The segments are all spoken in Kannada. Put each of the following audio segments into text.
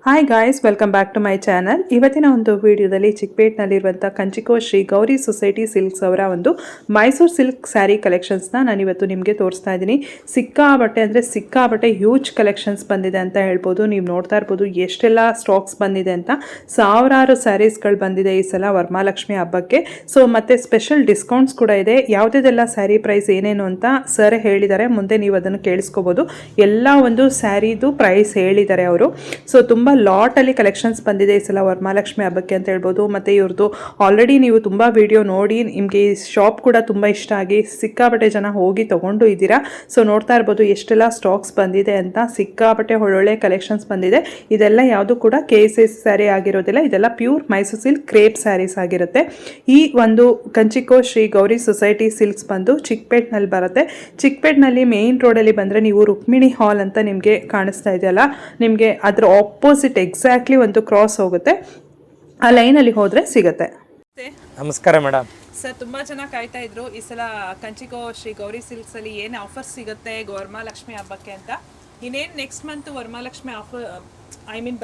Hi guys, welcome back to my channel. ಇವತ್ತಿನ ಒಂದು ವಿಡಿಯೋದಲ್ಲಿ ಚಿಕ್ಕಪೇಟ್ನಲ್ಲಿರುವಂಥ ಕಂಚಿಕೋ ಶ್ರೀ ಗೌರಿ ಸೊಸೈಟಿ ಸಿಲ್ಕ್ಸ್ ಅವರ ಒಂದು ಮೈಸೂರು ಸಿಲ್ಕ್ ಸ್ಯಾರಿ ಕಲೆಕ್ಷನ್ಸ್ನ ನಾನಿವತ್ತು ನಿಮಗೆ ತೋರಿಸ್ತಾ ಇದ್ದೀನಿ. ಸಿಕ್ಕಾಬಟ್ಟೆ ಹ್ಯೂಜ್ ಕಲೆಕ್ಷನ್ಸ್ ಬಂದಿದೆ ಅಂತ ಹೇಳ್ಬೋದು. ನೀವು ನೋಡ್ತಾ ಇರ್ಬೋದು ಎಷ್ಟೆಲ್ಲ ಸ್ಟಾಕ್ಸ್ ಬಂದಿದೆ ಅಂತ. ಸಾವಿರಾರು ಸ್ಯಾರೀಸ್ಗಳು ಬಂದಿದೆ ಈ ಸಲ ವರಮಹಾಲಕ್ಷ್ಮಿ ಹಬ್ಬಕ್ಕೆ. ಸೊ ಮತ್ತು ಸ್ಪೆಷಲ್ ಡಿಸ್ಕೌಂಟ್ಸ್ ಕೂಡ ಇದೆ. ಯಾವುದೆಲ್ಲ ಸ್ಯಾರಿ ಪ್ರೈಸ್ ಏನೇನು ಅಂತ ಸರ್ ಹೇಳಿದ್ದಾರೆ, ಮುಂದೆ ನೀವು ಅದನ್ನು ಕೇಳಿಸ್ಕೋಬೋದು. ಎಲ್ಲ ಒಂದು ಸ್ಯಾರಿದು ಪ್ರೈಸ್ ಹೇಳಿದ್ದಾರೆ ಅವರು. ಸೊ ತುಂಬ ಲಾಟಲ್ಲಿ ಕಲೆಕ್ಷನ್ಸ್ ಬಂದಿದೆ ಈ ಸಲ ವರಮಹಾಲಕ್ಷ್ಮಿ ಹಬ್ಬಕ್ಕೆ ಅಂತ ಹೇಳ್ಬೋದು. ಮತ್ತು ಇವ್ರದ್ದು ಆಲ್ರೆಡಿ ನೀವು ತುಂಬ ವಿಡಿಯೋ ನೋಡಿ ನಿಮಗೆ ಈ ಶಾಪ್ ಕೂಡ ತುಂಬ ಇಷ್ಟ ಆಗಿ ಸಿಕ್ಕಾಬಟ್ಟೆ ಜನ ಹೋಗಿ ತೊಗೊಂಡು ಇದ್ದೀರಾ. ಸೊ ನೋಡ್ತಾ ಇರ್ಬೋದು ಎಷ್ಟೆಲ್ಲ ಸ್ಟಾಕ್ಸ್ ಬಂದಿದೆ ಅಂತ. ಸಿಕ್ಕಾಬಟ್ಟೆ ಒಳ್ಳೊಳ್ಳೆ ಕಲೆಕ್ಷನ್ಸ್ ಬಂದಿದೆ. ಇದೆಲ್ಲ ಯಾವುದು ಕೂಡ KSS ಸ್ಯಾರಿ ಆಗಿರೋದಿಲ್ಲ, ಇದೆಲ್ಲ pure Mysore silk crepe saris ಆಗಿರುತ್ತೆ. ಈ ಒಂದು ಕಂಚಿಕೋ ಶ್ರೀ ಗೌರಿ ಸೊಸೈಟಿ ಸಿಲ್ಕ್ಸ್ ಬಂದು ಚಿಕ್ಕಪೇಟ್ನಲ್ಲಿ ಬರುತ್ತೆ. ಚಿಕ್ಕಪೇಟ್ನಲ್ಲಿ ಮೇನ್ ರೋಡಲ್ಲಿ ಬಂದರೆ ನೀವು ರುಕ್ಮಿಣಿ ಹಾಲ್ ಅಂತ ನಿಮಗೆ ಕಾಣಿಸ್ತಾ ಇದೆಯಲ್ಲ, ನಿಮಗೆ ಅದರ ಆಪೋಸಿಟ್ ಎಕ್ಸಾಕ್ಟ್ಲಿ ಒಂದು ಕ್ರಾಸ್ ಹೋಗುತ್ತೆ, ಆ ಲೈನಲ್ಲಿ ಹೋದರೆ ಸಿಗುತ್ತೆ. ನಮಸ್ಕಾರ ಮೇಡಮ್. ಸರ್ ತುಂಬ ಜನ ಕಾಯ್ತಾ ಇದ್ರು ಈ ಸಲ ಕಂಚಿಕೋ ಶ್ರೀ ಗೌರಿ ಸಿಲ್ಕ್ಸ್ ಅಲ್ಲಿ ಏನು ಆಫರ್ ಸಿಗುತ್ತೆ ವರಮಹಾಲಕ್ಷ್ಮಿ ಹಬ್ಬಕ್ಕೆ ಅಂತ. ಇನ್ನೇನು ನೆಕ್ಸ್ಟ್ ಮಂತ್ ವರಮಹಾಲಕ್ಷ್ಮಿ ಆಫರ್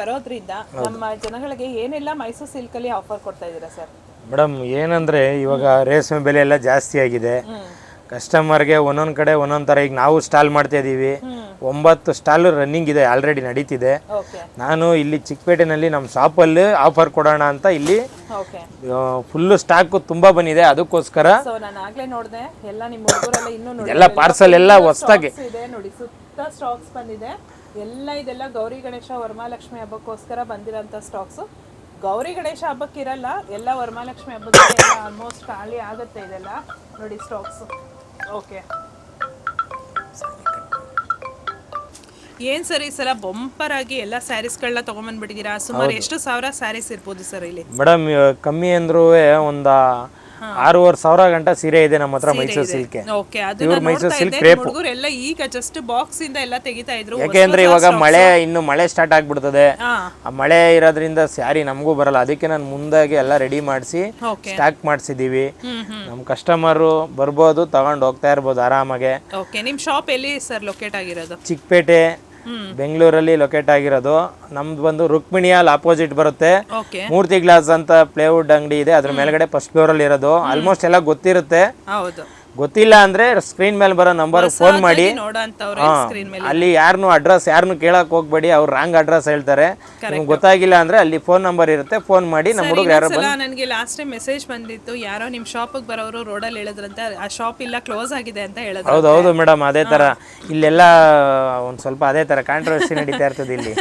ಬರೋದ್ರಿಂದ ನಮ್ಮ ಜನಗಳಿಗೆ ಏನೆಲ್ಲ ಮೈಸೂರು ಸಿಲ್ಕ್ ಅಲ್ಲಿ ಆಫರ್ ಕೊಡ್ತಾ ಇದ್ದೀರಾ ಸರ್? ಮೇಡಮ್ ಏನಂದ್ರೆ ಇವಾಗ ರೇಷ್ಮೆ ಬೆಲೆ ಎಲ್ಲ ಜಾಸ್ತಿ ಆಗಿದೆ. ಕಸ್ಟಮರ್ಗೆ ಒಂದೊಂದು ಕಡೆ ಒಂದೊಂದು ಥರ. ಈಗ ನಾವು ಸ್ಟಾಲ್ ಮಾಡ್ತಾ ಇದ್ದೀವಿ, 9 ಸ್ಟಾಲ್ ರನ್ನಿಂಗ್ ಇದೆ, ಆಲ್ರೆಡಿ ನಡೀತಿದೆ. ನಾನು ಇಲ್ಲಿ ಚಿಕ್ಕಪೇಟೆನಲ್ಲಿ ನಮ್ಮ ಶಾಪಲ್ಲಿ ಆಫರ್ ಕೊಡೋಣ ಅಂತ ಇಲ್ಲಿ ಫುಲ್ಲು ಸ್ಟಾಕ್ ತುಂಬಾ ಬಂದಿದೆ. ಅದಕ್ಕೋಸ್ಕರ ಎಲ್ಲ ಪಾರ್ಸಲ್ ಎಲ್ಲ ಹೊಸದಾಗಿ ನೋಡಿ, ಸುತ್ತ ಸ್ಟಾಕ್ಸ್ ಬಂದಿದೆ. ಇದೆಲ್ಲ ಗೌರಿ ಗಣೇಶ ವರಮಹಾಲಕ್ಷ್ಮಿ ಹಬ್ಬಕ್ಕೋಸ್ಕರ ಬಂದಿರೋಂಥ ಸ್ಟಾಕ್ಸ್. ಗೌರಿ ಗಣೇಶ ಹಬ್ಬಕ್ಕೆ ಇರಲ್ಲ, ಎಲ್ಲ ವರಮಹಾಲಕ್ಷ್ಮಿ ಹಬ್ಬಕ್ಕೆ ಆಲ್ಮೋಸ್ಟ್ ಖಾಲಿ ಆಗುತ್ತೆ ಇದೆಲ್ಲ ನೋಡಿ ಸ್ಟಾಕ್ಸ್. ಓಕೆ, ಏನ್ ಸರ್ ಈ ಸಲ ಬಂಪರ್ ಆಗಿ ಎಲ್ಲ ಸ್ಯಾರೀಸ್ಗಳನ್ನ ತಗೊಂಡ್ಬಂದ್ಬಿಟ್ಟಿದ್ದೀರಾ? ಸುಮಾರು ಎಷ್ಟು ಸಾವಿರ ಸ್ಯಾರೀಸ್ ಇರ್ಬೋದು ಸರ್ ಇಲ್ಲಿ? ಮೇಡಮ್ ಕಮ್ಮಿ ಅಂದ್ರೂ ಒಂದು 6,500 ಗಂಟ ಸೀರೆ ಇದೆ ನಮ್ಮ ಹತ್ರ ಮೈಸೂರು ಸಿಲ್ಕ್. ಓಕೆ, ಅದು ಮೈಸೂರು ಸಿಲ್ಕ್ ಕ್ರೇಪ್ ಹುಡುಗರೆಲ್ಲ ಈಗ ಜಸ್ಟ್ ಬಾಕ್ಸ್ ಇಂದ ಎಲ್ಲ ತೆಗಿತಾ ಇದ್ರು. ಯಾಕೆಂದ್ರೆ ಇವಾಗ ಮಳೆ ಸ್ಟಾರ್ಟ್ ಆಗ್ಬಿಡ್ತದೆ. ಆ ಮಳೆ ಇರೋದ್ರಿಂದ ಸ್ಯಾರಿ ನಮಗೂ ಬರಲ್ಲ, ಅದಕ್ಕೆ ನಾನು ಮುಂದಾಗಿ ಎಲ್ಲ ರೆಡಿ ಮಾಡಿಸಿ ಸ್ಟಾಕ್ ಮಾಡಿಸಿದೀವಿ. ನಮ್ಮ ಕಸ್ಟಮರು ಬರ್ಬೋದು, ತಗೊಂಡು ಹೋಗ್ತಾ ಇರ್ಬೋದು ಆರಾಮಾಗೆ. ಓಕೆ, ನಿಮ್ ಶಾಪ್ ಎಲ್ಲಿ ಸರ್ ಲೊಕೇಟ್ ಆಗಿರೋದು? ಚಿಕ್ಕಪೇಟೆ ಬೆಂಗಳೂರಲ್ಲಿ ಲೊಕೇಟ್ ಆಗಿರೋದು. ನಮ್ದು ಬಂದು ರುಕ್ಮಿಣಿಯಲ್ಲಿ ಆಪೋಸಿಟ್ ಬರುತ್ತೆ. ಮೂರ್ತಿ ಗ್ಲಾಸ್ ಅಂತ ಪ್ಲೇವುಡ್ ಅಂಗಡಿ ಇದೆ, ಅದ್ರ ಮೇಲ್ಗಡೆ ಫಸ್ಟ್ ಫ್ಲೋರ್ ಅಲ್ಲಿ ಇರೋದು. ಆಲ್ಮೋಸ್ಟ್ ಎಲ್ಲ ಗೊತ್ತಿರುತ್ತೆ. ಗೊತ್ತಿಲ್ಲ ಅಂದ್ರೆ ಸ್ಕ್ರೀನ್ ಮೇಲೆ ಬರೋ ನಂಬರ್ ಫೋನ್ ಮಾಡಿ. ಅಲ್ಲಿ ಯಾರನ್ನು ಕೇಳಕ್ ಹೋಗ್ಬೇಡಿ, ಅವ್ರು ರಾಂಗ್ ಅಡ್ರೆಸ್ ಹೇಳ್ತಾರೆ. ನಿಮ್ಗೆ ಗೊತ್ತಾಗಿಲ್ಲ ಅಂದ್ರೆ ಅಲ್ಲಿ ಫೋನ್ ನಂಬರ್ ಇರುತ್ತೆ, ಫೋನ್ ಮಾಡಿ. ನಮ್ಮ ಹುಡುಗ ಯಾರೋ ನನಗೆ ಲಾಸ್ಟ್ ಟೈಮ್ ಮೆಸೇಜ್ ಬಂದಿತ್ತು, ಯಾರೋ ನಿಮ್ ಶಾಪ್ ಬರೋರು ರೋಡಲ್ಲಿ ಹೇಳಿದ್ರಂತೆ ಆ ಶಾಪ್ ಇಲ್ಲ ಕ್ಲೋಸ್ ಆಗಿದೆ ಅಂತ ಹೇಳಿದ್ರು. ಹೌದು ಮೇಡಮ್, ಅದೇ ತರ ಇಲ್ಲೆಲ್ಲ ಒಂದ್ ಸ್ವಲ್ಪ ಅದೇ ತರ ಕಾಂಟ್ರವರ್ಸಿ ನಡೀತಾ ಇರ್ತದೆ ಇಲ್ಲಿ.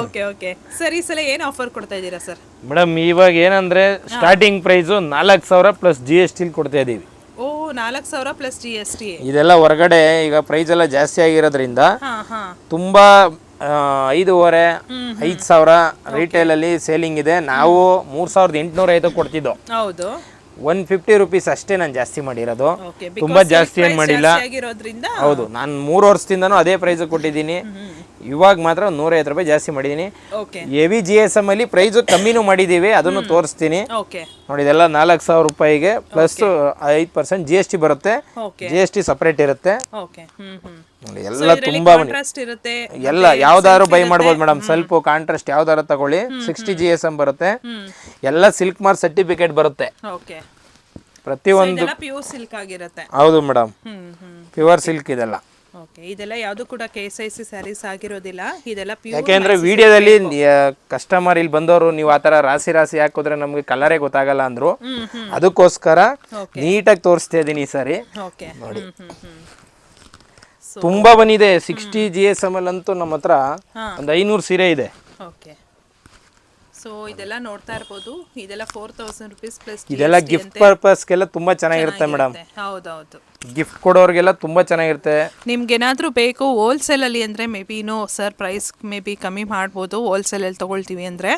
ಓಕೆ ಓಕೆ ಸರ್, ಈ ಸಲ ಏನ್ ಆಫರ್ ಕೊಡ್ತಾ ಇದ್ದೀರಾ ಸರ್? ಮೇಡಮ್ ಇವಾಗ ಏನಂದ್ರೆ ಸ್ಟಾರ್ಟಿಂಗ್ ಪ್ರೈಸ್ 4,000 ಪ್ಲಸ್ GST ಕೊಡ್ತಾ ಇದೀವಿ. 4,000 ಪ್ಲಸ್ GST. ಇದೆಲ್ಲ ಹೊರಗಡೆ ಈಗ ಪ್ರೈಸ್ ಎಲ್ಲ ಜಾಸ್ತಿ ಆಗಿರೋದ್ರಿಂದ ತುಂಬಾ 5,500 5,000 ರಿಟೇಲ್ ಅಲ್ಲಿ ಸೇಲಿಂಗ್ ಇದೆ. ನಾವು 3,850 ಕೊಡ್ತಿದ್ದೋ. ಹೌದು, 150 ರೂಪೀಸ್ ಅಷ್ಟೇ ನಾನು ಜಾಸ್ತಿ ಮಾಡಿರೋದು, ತುಂಬಾ ಜಾಸ್ತಿ ಏನ್ ಮಾಡಿಲ್ಲ. ಹೌದು, ನಾನು 3 ವರ್ಷದಿಂದನೂ ಅದೇ ಪ್ರೈಸ್ ಕೊಟ್ಟಿದ್ದೀನಿ. ಇವಾಗ ಮಾತ್ರ 150 ರೂಪಾಯಿ ಜಾಸ್ತಿ ಮಾಡಿದೀನಿ. ಹೆವಿ GSM ಅಲ್ಲಿ ಪ್ರೈಸ್ ಕಮ್ಮಿನೂ ಮಾಡಿದೀವಿ, ಅದನ್ನು ತೋರಿಸ್ತೀನಿ ನೋಡಿ. ಇದೆಲ್ಲ 4,000 ರೂಪಾಯಿಗೆ ಪ್ಲಸ್ 5% GST ಬರುತ್ತೆ. GST ಸಪರೇಟ್ ಇರುತ್ತೆ ನೋಡಿ. ಎಲ್ಲ ತುಂಬಾ ಎಲ್ಲ ಯಾವ್ದಾದ್ರು ಬೈ ಮಾಡ್ಬೋದು ಮೇಡಮ್. ಸ್ವಲ್ಪ ಕಾಂಟ್ರಾಸ್ಟ್ ಯಾವ್ದಾರು ತಗೊಳ್ಳಿ, 60 GSM ಬರುತ್ತೆ. ಎಲ್ಲ ಸಿಲ್ಕ್ ಮಾರ್ಕ್ ಸರ್ಟಿಫಿಕೇಟ್ ಬರುತ್ತೆ ಪ್ರತಿಯೊಂದು. ಹೌದು ಮೇಡಮ್, ಪ್ಯೂರ್ ಸಿಲ್ಕ್ ಇದೆಲ್ಲ. ಓಕೆ, ಇದೆಲ್ಲ ಯಾವುದು ಕೂಡ KSIC ಸ್ಯಾರೀಸ್ ಆಗಿರೋದಿಲ್ಲ, ಇದೆಲ್ಲ ಪ್ಯೂರ್. ಯಾಕೆಂದ್ರೆ ವಿಡಿಯೋದಲ್ಲಿ ಕಸ್ಟಮರ್ ಇಲ್ಲಿ ಬಂದವರು ನೀವು ಆತರ ರಾಶಿ ಹಾಕಿದ್ರೆ ನಮ್ಗೆ ಕಲರೇ ಗೊತ್ತಾಗಲ್ಲ ಅಂದ್ರು, ಅದಕ್ಕೋಸ್ಕರ ನೀಟಾಗಿ ತೋರಿಸ್ತಾ ಇದೀನಿ ಈ ಸಾರಿ ನೋಡಿ. ತುಂಬಾ ಬಂದಿದೆ. 60 GSM ಅಂತೂ ನಮ್ಮ ಹತ್ರ ಒಂದು 500 ಸೀರೆ ಇದೆ. ಓಕೆ, ಸೊ ಇದೆಲ್ಲ ನೋಡ್ತಾ ಇರ್ಬೋದು. ಇದೆಲ್ಲ 4,000 ರೂಪೀಸ್ ಪ್ಲಸ್. ಇದೆಲ್ಲ ಗಿಫ್ಟ್ ಪರ್ಪಸ್ಗೆಲ್ಲ ತುಂಬಾ ಚೆನ್ನಾಗಿರುತ್ತೆ ಮೇಡಮ್. ಹೌದೌದು, ಗಿಫ್ಟ್ ಕೊಡೋರ್ಗೆಲ್ಲ ತುಂಬಾ ಚೆನ್ನಾಗಿರುತ್ತೆ. ನಿಮ್ಗೆ ಏನಾದರೂ ಬೇಕು ಹೋಲ್ಸೇಲ್ ಅಲ್ಲಿ ಅಂದ್ರೆ maybe sir price maybe ಕಮ್ಮಿ ಮಾಡ್ಬೋದು ಹೋಲ್ಸೇಲ್ ಅಲ್ಲಿ ತಗೊಳ್ತೀವಿ ಅಂದ್ರೆ.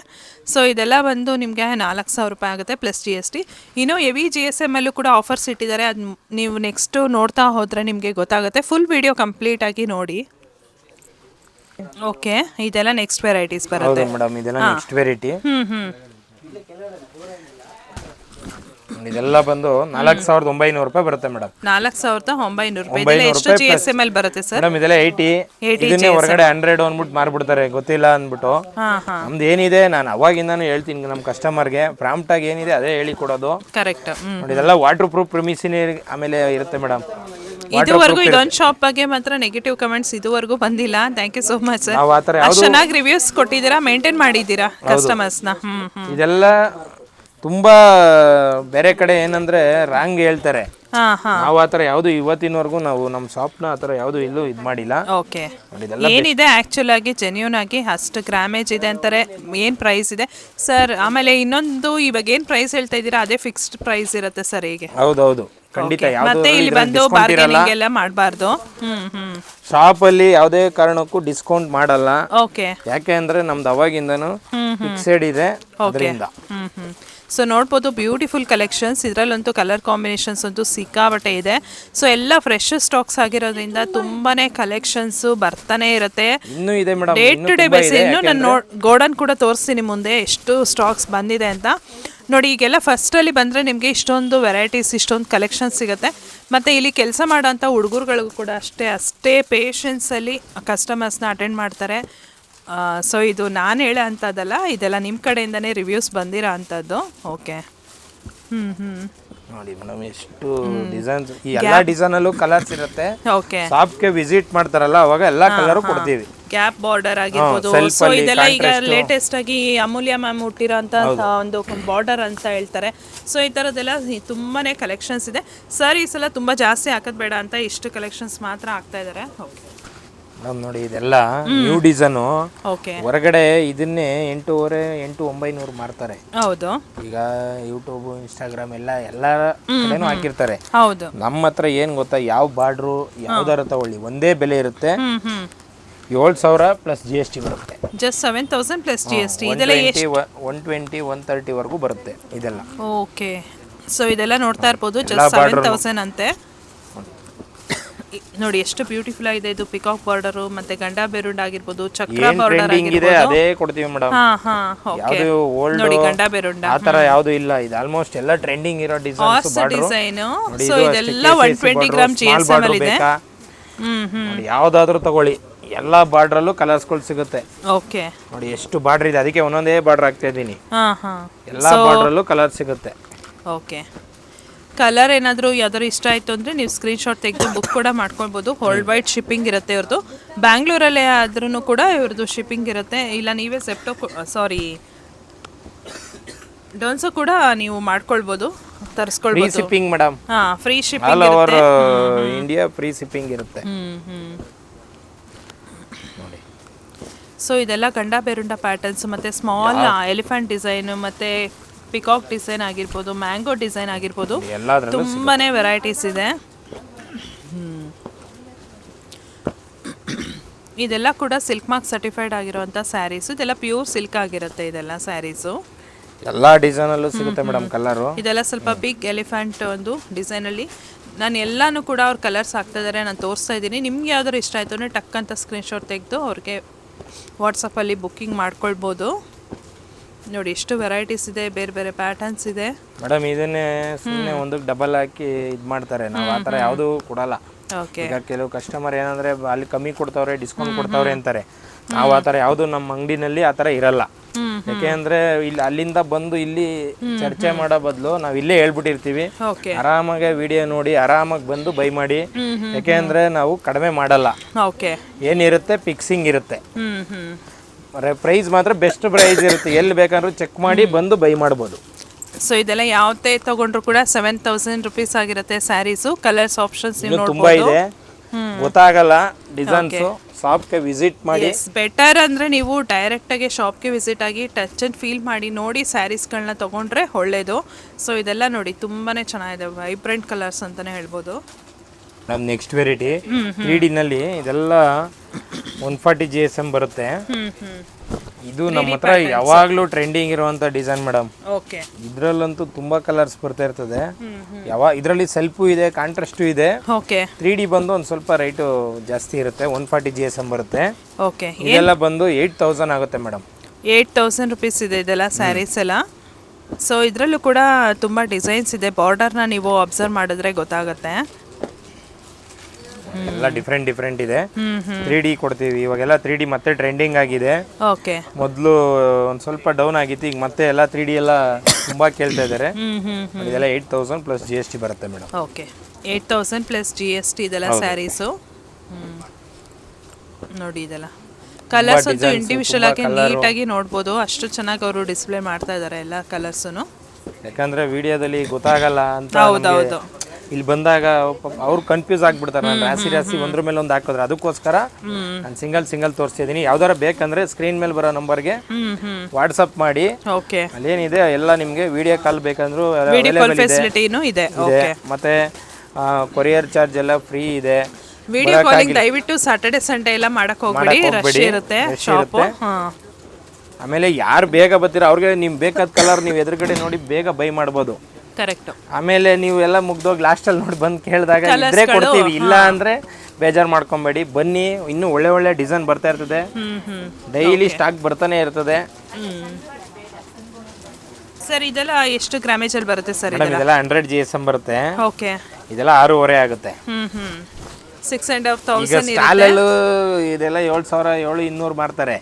ಸೊ ಇದೆಲ್ಲ ಬಂದು ನಿಮಗೆ 4,000 ರೂಪಾಯಿ ಆಗುತ್ತೆ ಪ್ಲಸ್ GST. ಇನ್ನು ಹೆವಿ GSM ಅಲ್ಲೂ ಕೂಡ ಆಫರ್ಸ್ ಇಟ್ಟಿದ್ದಾರೆ, ಅದು ನೀವು ನೆಕ್ಸ್ಟ್ ನೋಡ್ತಾ ಹೋದ್ರೆ ನಿಮಗೆ ಗೊತ್ತಾಗುತ್ತೆ. ಫುಲ್ ವಿಡಿಯೋ ಕಂಪ್ಲೀಟ್ ಆಗಿ ನೋಡಿ. ಓಕೆ, ಇದೆಲ್ಲ ನೆಕ್ಸ್ಟ್ ವೆರೈಟೀಸ್ ಬರುತ್ತೆ. ಹೌದು ಮೇಡಮ್, ಇದೆಲ್ಲ ನೆಕ್ಸ್ಟ್ ವೆರೈಟಿ. ಇದೆಲ್ಲ ಬಂದು 4,900 ರೂಪಾಯಿ ಬರುತ್ತೆ ಮೇಡಮ್. 4,900 ರೂಪಾಯಿ. ಇದೆಲ್ಲ ಎಷ್ಟು GSM ಅಲ್ಲಿ ಬರುತ್ತೆ ಸರ್? ಮೇಡಮ್ ಇದೆಲ್ಲ 80. ಇದನ್ನೇ ಹೊರಗಡೆ 100 ಅಂದ್ಬಿಟ್ಟು ಮಾರ್ಬಿಡ್ತಾರೆ, ಗೊತ್ತಿಲ್ಲ ಅಂದ್ಬಿಟ್ಟು. ನಮ್ದು ಏನಿದೆ ನಾನು ಅವಾಗಿಂದಾನು ಹೇಳ್ತೀನಿ ನಮ್ಮ ಕಸ್ಟಮರ್ಗೆ, ಪ್ರಾಂಪ್ಟ್ ಆಗಿ ಏನಿದೆ ಅದೇ ಹೇಳಿ ಕೊಡೋದು. ಕರೆಕ್ಟ್. ನೋಡಿ ಇದೆಲ್ಲ ವಾಟರ್ ಪ್ರೂಫ್ ಪ್ರಿಮಿಸಿನಿ ಆಮೇಲೆ ಇರುತ್ತೆ ಮೇಡಮ್. ಇದುವರೆಗೂ ಇದೊಂದು ಶಾಪ್ ಬಗ್ಗೆ ಮಾತ್ರ ನೆಗೆಟಿವ್ ಕಮೆಂಟ್ಸ್ ಇದುವರೆಗೂ ಬಂದಿಲ್ಲ. Thank you so much sir. ಅಷ್ಟು ಚೆನ್ನಾಗಿ ರಿವ್ಯೂಸ್ ಕೊಟ್ಟಿದ್ದೀರಾ, ಮೇಂಟೈನ್ ಮಾಡಿದ್ದೀರಾ ಕಸ್ಟಮರ್ಸ್ನ. ಇದೆಲ್ಲ ತುಂಬಾ ಬೇರೆ ಕಡೆ ಏನಂದ್ರೆ ರಾಂಗ್ ಹೇಳ್ತಾರೆ. ನಾವು ಆತರ ಯಾವ್ದು ಇವತ್ತಿನವರೆಗೂ ನಾವು ನಮ್ಮ ಶಾಪ್ನ ಆತರ ಯಾವ್ದು ಇಲ್ಲೂ ಇದು ಮಾಡಿಲ್ಲ. ಓಕೆ, ಏನಿದೆ ಆಕ್ಚುಲ್ ಆಗಿ ಜೆನ್ಯೂನ್ ಆಗಿ ಅಷ್ಟು ಗ್ರಾಮೇಜ್ ಇದೆ ಅಂತಾರೆ. ಏನ್ ಪ್ರೈಸ್ ಇದೆ ಸರ್? ಆಮೇಲೆ ಇನ್ನೊಂದು, ಇವಾಗ ಏನ್ ಪ್ರೈಸ್ ಹೇಳ್ತಾ ಇದ್ದೀರಾ ಅದೇ ಫಿಕ್ಸ್ಡ್ ಪ್ರೈಸ್ ಇರುತ್ತೆ ಸರ್ ಈಗ? ಹೌದೌದು, ಖಂಡಿತ. ಮತ್ತೆ ಇಲ್ಲಿ ಬಂದು ಬಾರ್ಗೇನಿಂಗ್ ಎಲ್ಲ ಮಾಡಬಾರ್ದು. ಶಾಪ್ ಅಲ್ಲಿ ಯಾವುದೇ ಕಾರಣಕ್ಕೂ ಡಿಸ್ಕೌಂಟ್ ಮಾಡಲ್ಲ. ಓಕೆ, ಯಾಕೆ ಅಂದ್ರೆ ನಮ್ದು ಅವಾಗಿಂದನು ಫಿಕ್ಸೆಡ್ ಇದೆ. ಅದರಿಂದ ಸೊ ನೋಡ್ಬೋದು, ಬ್ಯೂಟಿಫುಲ್ ಕಲೆಕ್ಷನ್ಸ್. ಇದರಲ್ಲಂತೂ ಕಲರ್ ಕಾಂಬಿನೇಷನ್ಸ್ ಅಂತೂ ಸಿಕ್ಕಾಬಟ್ಟೆ ಇದೆ. ಸೊ ಎಲ್ಲ ಫ್ರೆಶ್ ಸ್ಟಾಕ್ಸ್ ಆಗಿರೋದ್ರಿಂದ ತುಂಬಾನೇ ಕಲೆಕ್ಷನ್ಸ್ ಬರ್ತಾನೆ ಇರುತ್ತೆ. ಇನ್ನೂ ಇದೆ madam, day to day base. ಇನ್ನು ನಾನು ಗೋಡನ್ ಕೂಡ ತೋರಿಸ್ತೀನಿ ಮುಂದೆ ಎಷ್ಟು ಸ್ಟಾಕ್ಸ್ ಬಂದಿದೆ ಅಂತ. ನೋಡಿ, ಈಗೆಲ್ಲ ಫಸ್ಟಲ್ಲಿ ಬಂದರೆ ನಿಮಗೆ ಇಷ್ಟೊಂದು ವೆರೈಟೀಸ್, ಇಷ್ಟೊಂದು ಕಲೆಕ್ಷನ್ಸ್ ಸಿಗುತ್ತೆ. ಮತ್ತು ಇಲ್ಲಿ ಕೆಲಸ ಮಾಡೋಂಥ ಹುಡುಗರುಗಳಿಗೂ ಕೂಡ ಅಷ್ಟೇ ಪೇಷನ್ಸಲ್ಲಿ ಕಸ್ಟಮರ್ಸ್ನ ಅಟೆಂಡ್ ಮಾಡ್ತಾರೆ. ಸೊ ಇದು ನಾನು ಹೇಳೋ ಅಂಥದ್ದಲ್ಲ, ಇದೆಲ್ಲ ನಿಮ್ಮ ಕಡೆಯಿಂದನೇ ರಿವ್ಯೂಸ್ ಬಂದಿರೋ ಅಂಥದ್ದು. ಓಕೆ, ನೋಡಿ ಮೇಡಮ್ ಎಷ್ಟು ಡಿಸೈನ್ಸ್. ಈ ಎಲ್ಲ ಡಿಸೈನ್ ಅಲ್ಲೂ ಕಲರ್ಸ್ ಇರುತ್ತೆ. ಓಕೆ, ಶಾಪ್ಗೆ ವಿಸಿಟ್ ಮಾಡ್ತಾರಲ್ಲ ಅವಾಗ ಎಲ್ಲ ಕಲರ್ ಕೊಡ್ತೀವಿ. ಗ್ಯಾಪ್ ಬಾರ್ಡರ್ ಆಗಿರ್ಬೋದು. ಸೊ ಇದೆಲ್ಲ ಈಗ ಲೇಟೆಸ್ಟ್ ಆಗಿ ಅಮೂಲ್ಯ ಮ್ಯಾಮ್ ಹುಟ್ಟಿರೋ ಅಂತ ಒಂದು ಬಾರ್ಡರ್ ಅಂತ ಹೇಳ್ತಾರೆ. ಸೊ ಈ ಥರದ್ದೆಲ್ಲ ತುಂಬಾನೇ ಕಲೆಕ್ಷನ್ಸ್ ಇದೆ ಸರ್. ಈ ಸಲ ತುಂಬ ಜಾಸ್ತಿ ಹಾಕೋದು ಬೇಡ ಅಂತ ಇಷ್ಟು ಕಲೆಕ್ಷನ್ಸ್ ಮಾತ್ರ ಹಾಕ್ತಾ ಇದ್ದಾರೆ. ಓಕೆ ಮೇಡಮ್, ನೋಡಿ ಇದೆಲ್ಲ ನ್ಯೂ ಡಿಸೈನು. ಓಕೆ, ಹೊರಗಡೆ ಇದನ್ನೇ 8,900 ಮಾರ್ತಾರೆ. ಹೌದು, ಈಗ ಯೂಟ್ಯೂಬ್, ಇನ್ಸ್ಟಾಗ್ರಾಮ್ ಎಲ್ಲ ಕಡೆನೂ ಹಾಕಿರ್ತಾರೆ. ಹೌದು. ನಮ್ಮ ಹತ್ರ ಏನ್ ಗೊತ್ತಾ, ಯಾವ ಬಾರ್ಡ್ರು ಯಾವ್ದಾರ ತಗೊಳ್ಳಿ ಒಂದೇ ಬೆಲೆ ಇರುತ್ತೆ. 7,000 ಪ್ಲಸ್ GST ಬರುತ್ತೆ. Just 7,000 plus GST. ಇದೆಲ್ಲ 120, 130 ವರೆಗೂ ಬರುತ್ತೆ ಇದೆಲ್ಲ. ಓಕೆ, ಸೊ ಇದೆಲ್ಲ ನೋಡ್ತಾ ಇರ್ಬೋದು. ಜಸ್ಟ್ 7,000 ಅಂತೆ. ನೋಡಿ ಎಷ್ಟು ಬ್ಯೂಟಿಫುಲ್ ಆಗಿದೆ ಇದು. ಪಿಕಾಕ್ ಬಾರ್ಡರ್ ಮತ್ತೆ ಗಂಡ ಬೆರುಂಡ್ ಆಗಿರ್ಬೋದು, ಚಕ್ರ ಬಾರ್ಡರ್ ಇದೆ, ಅದೇ ಕೊಡ್ತೀವಿ ಮೇಡಮ್. ಯಾವುದು ಓಲ್ಡ್ ನೋಡಿ ಗಂಡ ಬೆರುಂಡ ಆತರ ಯಾವುದು ಇಲ್ಲ. ಇದು ಆಲ್ಮೋಸ್ಟ್ ಎಲ್ಲ ಟ್ರೆಂಡಿಂಗ್ ಇರೋ ಡಿಸೈನ್ಸ್. ಡಿಸೈನ್. ಸೊ ಇದೆಲ್ಲ 120 ಗ್ರಾಮ್ GSM ಅಲ್ಲಿ ಇದೆ. ಯಾವ್ದಾದ್ರು ತಗೊಳ್ಳಿ, ಎಲ್ಲಾ ಬಾರ್ಡರ್ ಅಲ್ಲೂ ಕಲರ್ಸ್ ಗಳು ಸಿಗುತ್ತೆ. ಓಕೆ, ನೋಡಿ ಎಷ್ಟು ಬಾರ್ಡರ್ ಇದೆ, ಅದಕ್ಕೆ ಒಂದೊಂದೇ ಬಾರ್ಡರ್ ಹಾಕ್ತಾ ಇದ್ದೀನಿ. ಎಲ್ಲಾ ಬಾರ್ಡರ್ ಅಲ್ಲೂ ಕಲರ್ ಸಿಗುತ್ತೆ. ಓಕೆ, ಕಲರ್ ಏನಾದರೂ ಯಾವ್ದಾದ್ರು ಇಷ್ಟ ಆಯಿತು ಅಂದರೆ ನೀವು ಸ್ಕ್ರೀನ್ಶಾಟ್ ತೆಗೆದು ಬುಕ್ ಕೂಡ ಮಾಡ್ಕೊಳ್ಬೋದು. ವರ್ಲ್ಡ್ ವೈಡ್ ಶಿಪ್ಪಿಂಗ್ ಇರುತ್ತೆ ಇವ್ರದ್ದು. ಬ್ಯಾಂಗ್ಳೂರಲ್ಲೇ ಆದ್ರೂ ಕೂಡ ಇವ್ರದ್ದು ಶಿಪ್ಪಿಂಗ್ ಇರುತ್ತೆ. ಇಲ್ಲ ನೀವೇ ಡೊನ್ಸೋ ಕೂಡ ನೀವು ಮಾಡ್ಕೊಳ್ಬೋದು, ತರಿಸ್ಕೊಳ್ಬೋದು. Shipping madam, free shipping all over India free shipping ಇರುತ್ತೆ. ಸೊ ಇದೆಲ್ಲ ಗಂಡ ಬೆರುಂಡ ಪ್ಯಾಟರ್ನ್ಸ್, ಮತ್ತು ಸ್ಮಾಲ್ ಎಲಿಫೆಂಟ್ ಡಿಸೈನ್, ಮತ್ತು ಪಿಕಾಕ್ ಡಿಸೈನ್ ಆಗಿರ್ಬೋದು, ಮ್ಯಾಂಗೋ ಡಿಸೈನ್ ಆಗಿರ್ಬೋದು, ತುಂಬಾನೇ ವೆರೈಟೀಸ್ ಇದೆ. ಇದೆಲ್ಲ ಕೂಡ ಸಿಲ್ಕ್ ಮಾರ್ಕ್ ಸರ್ಟಿಫೈಡ್ ಆಗಿರುವಂಥ ಸ್ಯಾರೀಸು. ಇದೆಲ್ಲ ಪ್ಯೂರ್ ಸಿಲ್ಕ್ ಆಗಿರುತ್ತೆ ಇದೆಲ್ಲ ಸ್ಯಾರೀಸು. ಎಲ್ಲ ಡಿಸೈನ್ ಅಲ್ಲೂ ಸಿಗುತ್ತೆ ಮೇಡಮ್ ಕಲರು. ಇದೆಲ್ಲ ಸ್ವಲ್ಪ ಬಿಗ್ ಎಲಿಫೆಂಟ್ ಒಂದು ಡಿಸೈನಲ್ಲಿ. ನಾನು ಎಲ್ಲಾನು ಕೂಡ ಅವ್ರ ಕಲರ್ಸ್ ಹಾಕ್ತಾ ಇದ್ದಾರೆ, ನಾನು ತೋರಿಸ್ತಾ ಇದ್ದೀನಿ. ನಿಮ್ಗೆ ಯಾವ್ದಾದ್ರು ಇಷ್ಟ ಆಯಿತು ಅಂದರೆ ಟಕ್ ಅಂತ ಸ್ಕ್ರೀನ್ಶಾಟ್ ತೆಗೆದು ಅವ್ರಿಗೆ ವಾಟ್ಸಪ್ಪಲ್ಲಿ ಬುಕ್ಕಿಂಗ್ ಮಾಡ್ಕೊಳ್ಬೋದು. ನೋಡಿ ಎಷ್ಟು ವೆರೈಟೀಸ್ ಇದೆ, ಬೇರೆ ಬೇರೆ ಪ್ಯಾಟರ್ನ್ಸ್ ಇದೆ ಮೇಡಮ್. ಇದನ್ನೇ ಸುಮ್ಮನೆ ಒಂದಕ್ಕೆ ಡಬಲ್ ಹಾಕಿ ಇದು ಮಾಡ್ತಾರೆ. ನಾವು ಆ ಥರ ಯಾವುದೂ ಕೊಡಲ್ಲ. ಈಗ ಕೆಲವು ಕಸ್ಟಮರ್ ಏನಂದ್ರೆ ಅಲ್ಲಿ ಕಮ್ಮಿ ಕೊಡ್ತಾವ್ರೆ, ಡಿಸ್ಕೌಂಟ್ ಕೊಡ್ತಾವ್ರೆ ಅಂತಾರೆ. ನಾವು ಆ ಥರ ಯಾವುದು ನಮ್ಮ ಅಂಗಡಿನಲ್ಲಿ ಆ ಥರ ಇರಲ್ಲ. ಯಾಕೆ ಅಂದ್ರೆ ಇಲ್ಲಿ ಅಲ್ಲಿಂದ ಬಂದು ಇಲ್ಲಿ ಚರ್ಚೆ ಮಾಡೋ ಬದಲು ನಾವು ಇಲ್ಲೇ ಹೇಳ್ಬಿಟ್ಟಿರ್ತೀವಿ, ಆರಾಮಾಗಿ ವಿಡಿಯೋ ನೋಡಿ ಆರಾಮಾಗಿ ಬಂದು ಬೈ ಮಾಡಿ. ಯಾಕೆ ಅಂದ್ರೆ ನಾವು ಕಡಿಮೆ ಮಾಡಲ್ಲ. ಏನಿರುತ್ತೆ ಫಿಕ್ಸಿಂಗ್ ಇರುತ್ತೆ. ಪ್ರೈಸ್ ಮಾತ್ರ ಬೆಸ್ಟ್ ಪ್ರೈಸ್ ಇರುತ್ತೆ. ಎಲ್ಲಿ ಬೇಕಾದ್ರೂ ಚೆಕ್ ಮಾಡಿ ಬಂದು ಬೈ ಮಾಡ್ಬೋದು. ಸೊ ಇದೆಲ್ಲ ಯಾವತ್ತೇ ತಗೊಂಡ್ರು ಕೂಡ 7,000 ರುಪೀಸ್ ಆಗಿರುತ್ತೆ ಸ್ಯಾರೀಸು. ಕಲರ್ಸ್ ಆಪ್ಷನ್ಸ್ ತುಂಬಾ ಇದೆ, ಗೊತ್ತಾಗಲ್ಲ ಡಿಸೈನ್ಸ್. ಶಾಪ್ಗೆ ವಿಸಿಟ್ ಮಾಡಿ. ಬೆಟರ್ ಅಂದರೆ ನೀವು ಡೈರೆಕ್ಟಾಗಿ ಶಾಪ್ಗೆ ವಿಸಿಟ್ ಆಗಿ ಟಚ್ ಆ್ಯಂಡ್ ಫೀಲ್ ಮಾಡಿ ನೋಡಿ ಸ್ಯಾರೀಸ್ಗಳನ್ನ ತೊಗೊಂಡ್ರೆ ಒಳ್ಳೆಯದು. ಸೊ ಇದೆಲ್ಲ ನೋಡಿ ತುಂಬಾ ಚೆನ್ನಾಗಿದೆ, ವೈಬ್ರೆಂಟ್ ಕಲರ್ಸ್ ಅಂತಲೇ ಹೇಳ್ಬೋದು. ನಮ್ಮ ನೆಕ್ಸ್ಟ್ ವೆರೈಟಿ 3D ನಲ್ಲಿ ಇದೆಲ್ಲ 140 GSM ಬರುತ್ತೆ. ಇದು ನಮ್ಮ ಹತ್ರ ಯಾವಾಗ್ಲೂ ಟ್ರೆಂಡಿಂಗ್ ಇರುವಂತ ಡಿಸೈನ್ ಮೇಡಮ್. ಇದ್ರಲ್ಲಂತೂ ತುಂಬಾ ಕಲರ್ಸ್ ಬರ್ತಾ ಇರ್ತದೆ. ಇದರಲ್ಲಿ ಸೆಲ್ಫು ಇದೆ, ಕಾಂಟ್ರಾಸ್ಟು ಇದೆ. 3D ಬಂದು ಒಂದ್ ಸ್ವಲ್ಪ ರೈಟು ಜಾಸ್ತಿ ಇರುತ್ತೆ. 140 GSM ಬರುತ್ತೆ. ಇದೆಲ್ಲ ಬಂದು 8,000 ಆಗುತ್ತೆ ಮೇಡಮ್. 8,000 ರುಪೀಸ್ ಇದೆ ಇದೆಲ್ಲ ಸ್ಯಾರೀಸ್ ಎಲ್ಲ. ಸೊ ಇದರಲ್ಲೂ ಕೂಡ ತುಂಬ ಡಿಸೈನ್ಸ್ ಇದೆ. ಬಾರ್ಡರ್ನ ನೀವು ಅಬ್ಸರ್ವ್ ಮಾಡಿದ್ರೆ ಗೊತ್ತಾಗುತ್ತೆ. ಎಲ್ಲ ಡಿಫ್ರೆಂಟ್ ಇದೆ. 3D ಕೊಡ್ತೀವಿ ಇವಾಗೆಲ್ಲ. 3D ಮತ್ತೆ ಟ್ರೆಂಡಿಂಗ್ ಆಗಿದೆ. ಓಕೆ. ಮೊದಲು ಒಂದು ಸ್ವಲ್ಪ ಡೌನ್ ಆಗಿತ್ತು, ಈಗ ಮತ್ತೆ ಎಲ್ಲ 3D ಎಲ್ಲ ತುಂಬಾ ಕೇಳ್ತಾ ಇದ್ದಾರೆ. ಇದೆಲ್ಲ 8000 ಪ್ಲಸ್ GST ಬರುತ್ತೆ ಮೇಡಮ್. ಓಕೆ, 8000 ಪ್ಲಸ್ GST ಇದೆಲ್ಲ ಸ್ಯಾರೀಸು. ನೋಡಿ ಇದೆಲ್ಲ ಕಲರ್ಸ್ ಅಂತೂ ಇಂಡಿವಿಜುವಲ್ ಆಗಿ ನೀಟಾಗಿ ನೋಡ್ಬೋದು. ಅಷ್ಟು ಚೆನ್ನಾಗಿ ಅವರು ಡಿಸ್ಪ್ಲೇ ಮಾಡ್ತಾ ಇದ್ದಾರೆ ಎಲ್ಲ ಕಲರ್ಸನ್ನು. ಯಾಕಂದ್ರೆ ವಿಡಿಯೋದಲ್ಲಿ ಗೊತ್ತಾಗಲ್ಲ ಅಂತ. ಹೌದೌದು. ಇಲ್ಲಿ ಬಂದಾಗ ಅವ್ರು ಕನ್ಫ್ಯೂಸ್ ಆಗ್ಬಿಡ್ತಾರೆ. ನಾನು ರಾಶಿ ಒಂದ್ರ ಮೇಲೆ ಒಂದು ಹಾಕಿದ್ರೆ, ಅದಕ್ಕೋಸ್ಕರ ನಾನು ಸಿಂಗಲ್ ತೋರಿಸ್ತಿದ್ದೀನಿ. ಯಾವ್ದಾರ ಬೇಕಂದ್ರೆ ಸ್ಕ್ರೀನ್ ಮೇಲೆ ಬರೋ ನಂಬರ್ಗೆ ವಾಟ್ಸಪ್ ಮಾಡಿ. ಓಕೆ. ಅಲ್ಲೇನಿದೆ ಎಲ್ಲ ನಿಮ್ಗೆ ವಿಡಿಯೋ ಕಾಲ್ ಬೇಕಂದ್ರೂ ಇದೆ. ಮತ್ತೆ ಕೊರಿಯರ್ ಚಾರ್ಜ್ ಎಲ್ಲ ಫ್ರೀ ಇದೆ. ವಿಡಿಯೋ ಕಾಲಿಂಗ್ ದಯವಿಟ್ಟು ಸ್ಯಾಟರ್ಡೆ ಸಂಡೇ ಎಲ್ಲ ಮಾಡಕ್ ಹೋಗ್ಬೇಡಿ, ರಶ್ ಇರುತ್ತೆ ಶಾಪ್. ಆಮೇಲೆ ಯಾರು ಬೇಗ ಬರ್ತೀರಾ ಅವ್ರಿಗೆ ನಿಮ್ ಬೇಕಾದ ಕಲರ್ ನೀವು ಎದುರುಗಡೆ ನೋಡಿ ಬೇಗ ಬೈ ಮಾಡ್ಬೋದು. ಕರೆಕ್ಟ್. ಆಮೇಲೆ ನೀವು ಎಲ್ಲ ಮುಗ್ದೋಗಿ ಲಾಸ್ಟಲ್ಲಿ ನೋಡಿ ಬಂದು ಕೇಳಿದಾಗ ಇದ್ರೆ ಕೊಡ್ತೀವಿ, ಇಲ್ಲ ಅಂದ್ರೆ ಬೇಜಾರು ಮಾಡ್ಕೊಬೇಡಿ. ಬನ್ನಿ, ಇನ್ನೂ ಒಳ್ಳೆ ಡಿಸೈನ್ ಬರ್ತಾ ಇರ್ತದೆ. ಡೈಲಿ ಸ್ಟಾಕ್ ಬರ್ತಾನೆ ಇರ್ತದೆ. ಸರ್ ಇದೆಲ್ಲ ಎಷ್ಟು ಗ್ರಾಮೇಜ್ ಅಲ್ಲಿ ಬರುತ್ತೆ ಸರ್? ಇದೆಲ್ಲ 100 GSM ಬರುತ್ತೆ. ಓಕೆ. ಇದೆಲ್ಲ 6,500 ಆಗುತ್ತೆ. 6,500 ಸ್ಟಾಲಲ್ಲೂ ಇದೆಲ್ಲ 7,700 ಮಾಡ್ತಾರೆ.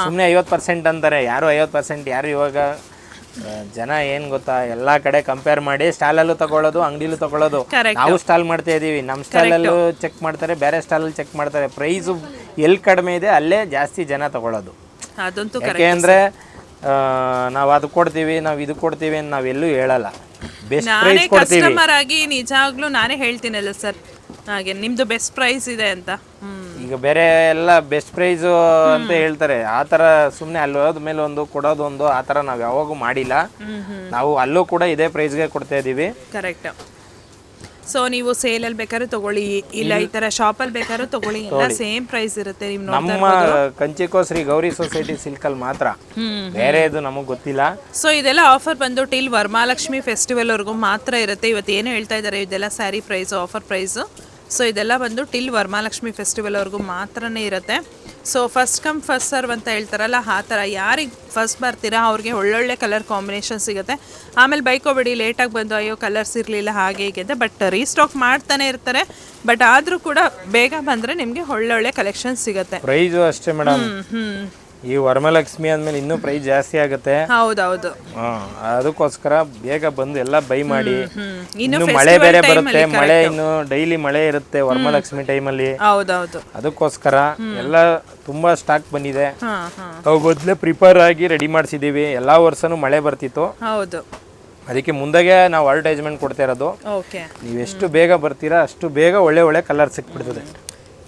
ಸುಮ್ಮನೆ 50% ಅಂತಾರೆ. ಯಾರು 50%, ಯಾರು ಇವಾಗ ಜನ ಏನ್ ಗೊತ್ತಾ, ಎಲ್ಲಾ ಕಡೆ ಕಂಪೇರ್ ಮಾಡಿ ಸ್ಟಾಲಲ್ಲೂ ತಗೊಳ್ಳೋದು, ಅಂಗಡಿಲೂ ತಗೊಳ್ಳೋದು. ನಾವು ಸ್ಟಾಲ್ ಮಾಡ್ತಾ ಇದೀವಿ, ನಮ್ಮ ಸ್ಟಾಲಲ್ಲೂ ಚೆಕ್ ಮಾಡ್ತಾರೆ, ಬೇರೆ ಸ್ಟಾಲಲ್ಲಿ ಚೆಕ್ ಮಾಡ್ತಾರೆ. ಪ್ರೈಸ್ ಎಲ್ಲಿ ಕಡಿಮೆ ಇದೆ ಅಲ್ಲೇ ಜಾಸ್ತಿ ಜನ ತಗೊಳ್ಳೋದು. ಯಾಕೆಂದ್ರೆ ನಾವು ಅದು ಕೊಡ್ತೀವಿ, ನಾವು ಇದು ಕೊಡ್ತೀವಿ ಅಂತ ನಾವೆಲ್ಲೂ ಹೇಳಲ್ಲ. ಬೆಸ್ಟ್ ಪ್ರೈಸ್ ಕೊಡ್ತೀವಿ. ಕಸ್ಟಮರ್ ಆಗಿ ನಿಜಾಗ್ಲೂ ನಾನೇ ಹೇಳ್ತೀನಲ್ಲ ಸರ್, ಹಾಗೆ ನಿಮ್ದು ಬೆಸ್ಟ್ ಪ್ರೈಸ್ ಇದೆ ಅಂತ. ಈಗ ಬೇರೆ ಎಲ್ಲ ಬೆಸ್ಟ್ ಪ್ರೈಸ್ ಅಂತ ಹೇಳ್ತಾರೆ. ಆ ಥರ ಸುಮ್ಮನೆ ಅಲ್ಲಿ ಹೋದ್ಮೇಲೆ ಒಂದು ಕೊಡೋದೊಂದು ಆ ಥರ ನಾವು ಯಾವಾಗೂ ಮಾಡಿಲ್ಲ. ನಾವು ಅಲ್ಲೂ ಕೂಡ ಇದೇ ಪ್ರೈಸ್ಗೆ ಕೊಡ್ತಾ ಇದ್ದೀವಿ. ಕರೆಕ್ಟ್. ಸೊ ನೀವು ಸೇಲಲ್ಲಿ ಬೇಕಾದ್ರೂ ತಗೊಳ್ಳಿ, ಇಲ್ಲ ಈ ತರ ಶಾಪಲ್ಲಿ ಬೇಕಾದ್ರೂ ತಗೊಳ್ಳಿ, ಎಲ್ಲ ಸೇಮ್ ಪ್ರೈಸ್ ಇರುತ್ತೆ. ನಮ್ಮ ಕಂಚಿಕೋ ಶ್ರೀ ಗೌರಿ ಸೊಸೈಟಿ ಸಿಲ್ಕಲ್ಲಿ ಮಾತ್ರ, ಬೇರೆ ಇದು ನಮಗೆ ಗೊತ್ತಿಲ್ಲ. ಸೊ ಇದೆಲ್ಲ ಆಫರ್ ಬಂದು ಟಿಲ್ ವರಮಹಾಲಕ್ಷ್ಮಿ ಫೆಸ್ಟಿವಲ್ ವರೆಗೂ ಮಾತ್ರ ಇರುತ್ತೆ. ಇವತ್ತು ಏನು ಹೇಳ್ತಾ ಇದ್ದಾರೆ, ಇದೆಲ್ಲ sari price, offer price. So ಇದೆಲ್ಲ ಬಂದು ಟಿಲ್ ವರಮಹಾಲಕ್ಷ್ಮಿ ಫೆಸ್ಟಿವಲ್ ವರೆಗೂ ಮಾತ್ರನೇ ಇರುತ್ತೆ. So first come first serve ಅಂತ ಹೇಳ್ತಾರಲ್ಲ, ಆ ಥರ ಯಾರಿಗೆ ಫಸ್ಟ್ ಬರ್ತೀರಾ ಅವ್ರಿಗೆ ಒಳ್ಳೊಳ್ಳೆ ಕಲರ್ ಕಾಂಬಿನೇಷನ್ ಸಿಗುತ್ತೆ. ಆಮೇಲೆ ಬೈಕೋಬೇಡಿ ಲೇಟಾಗಿ ಬಂದು ಅಯ್ಯೋ ಕಲರ್ಸ್ ಇರಲಿಲ್ಲ ಹಾಗೆ ಹೀಗೆ ಅಂತ. ಬಟ್ ರೀಸ್ಟಾಕ್ ಮಾಡ್ತಾನೆ ಇರ್ತಾರೆ. ಬಟ್ ಆದರೂ ಕೂಡ ಬೇಗ ಬಂದರೆ ನಿಮಗೆ ಒಳ್ಳೊಳ್ಳೆ ಕಲೆಕ್ಷನ್ ಸಿಗುತ್ತೆ. ಪ್ರೈಸು ಅಷ್ಟೇ ಮೇಡಮ್. ಈ ವರಮಹಾಲಕ್ಷ್ಮಿ ಆದ್ಮೇಲೆ ಇನ್ನೂ ಪ್ರೈಸ್ ಜಾಸ್ತಿ ಆಗುತ್ತೆ. ಹೌದೌದು. ಅದಕ್ಕೋಸ್ಕರ ಬೇಗ ಬಂದು ಎಲ್ಲ ಬೈ ಮಾಡಿ. ಇನ್ನು ಮಳೆ ಬೇರೆ ಬರುತ್ತೆ, ಮಳೆ ಇನ್ನು ಡೈಲಿ ಮಳೆ ಇರುತ್ತೆ ವರಮಹಾಲಕ್ಷ್ಮಿ ಟೈಮಲ್ಲಿ. ಹೌದೌದು. ಅದಕ್ಕೋಸ್ಕರ ಎಲ್ಲ ತುಂಬಾ ಸ್ಟಾಕ್ ಬಂದಿದೆ. ನಾವು ಮೊದಲೇ ಪ್ರಿಪೇರ್ ಆಗಿ ರೆಡಿ ಮಾಡಿಸಿದೀವಿ. ಎಲ್ಲಾ ವರ್ಷನೂ ಮಳೆ ಬರ್ತಿತ್ತು. ಹೌದು. ಅದಕ್ಕೆ ಮುಂದಾಗೆ ನಾವು ಅಡ್ವರ್ಟೈಸ್ಮೆಂಟ್ ಕೊಡ್ತಾ ಇರೋದು. ನೀವು ಎಷ್ಟು ಬೇಗ ಬರ್ತೀರಾ ಅಷ್ಟು ಬೇಗ ಒಳ್ಳೆ ಕಲರ್ ಸಿಕ್ಬಿಡ್ತದೆ.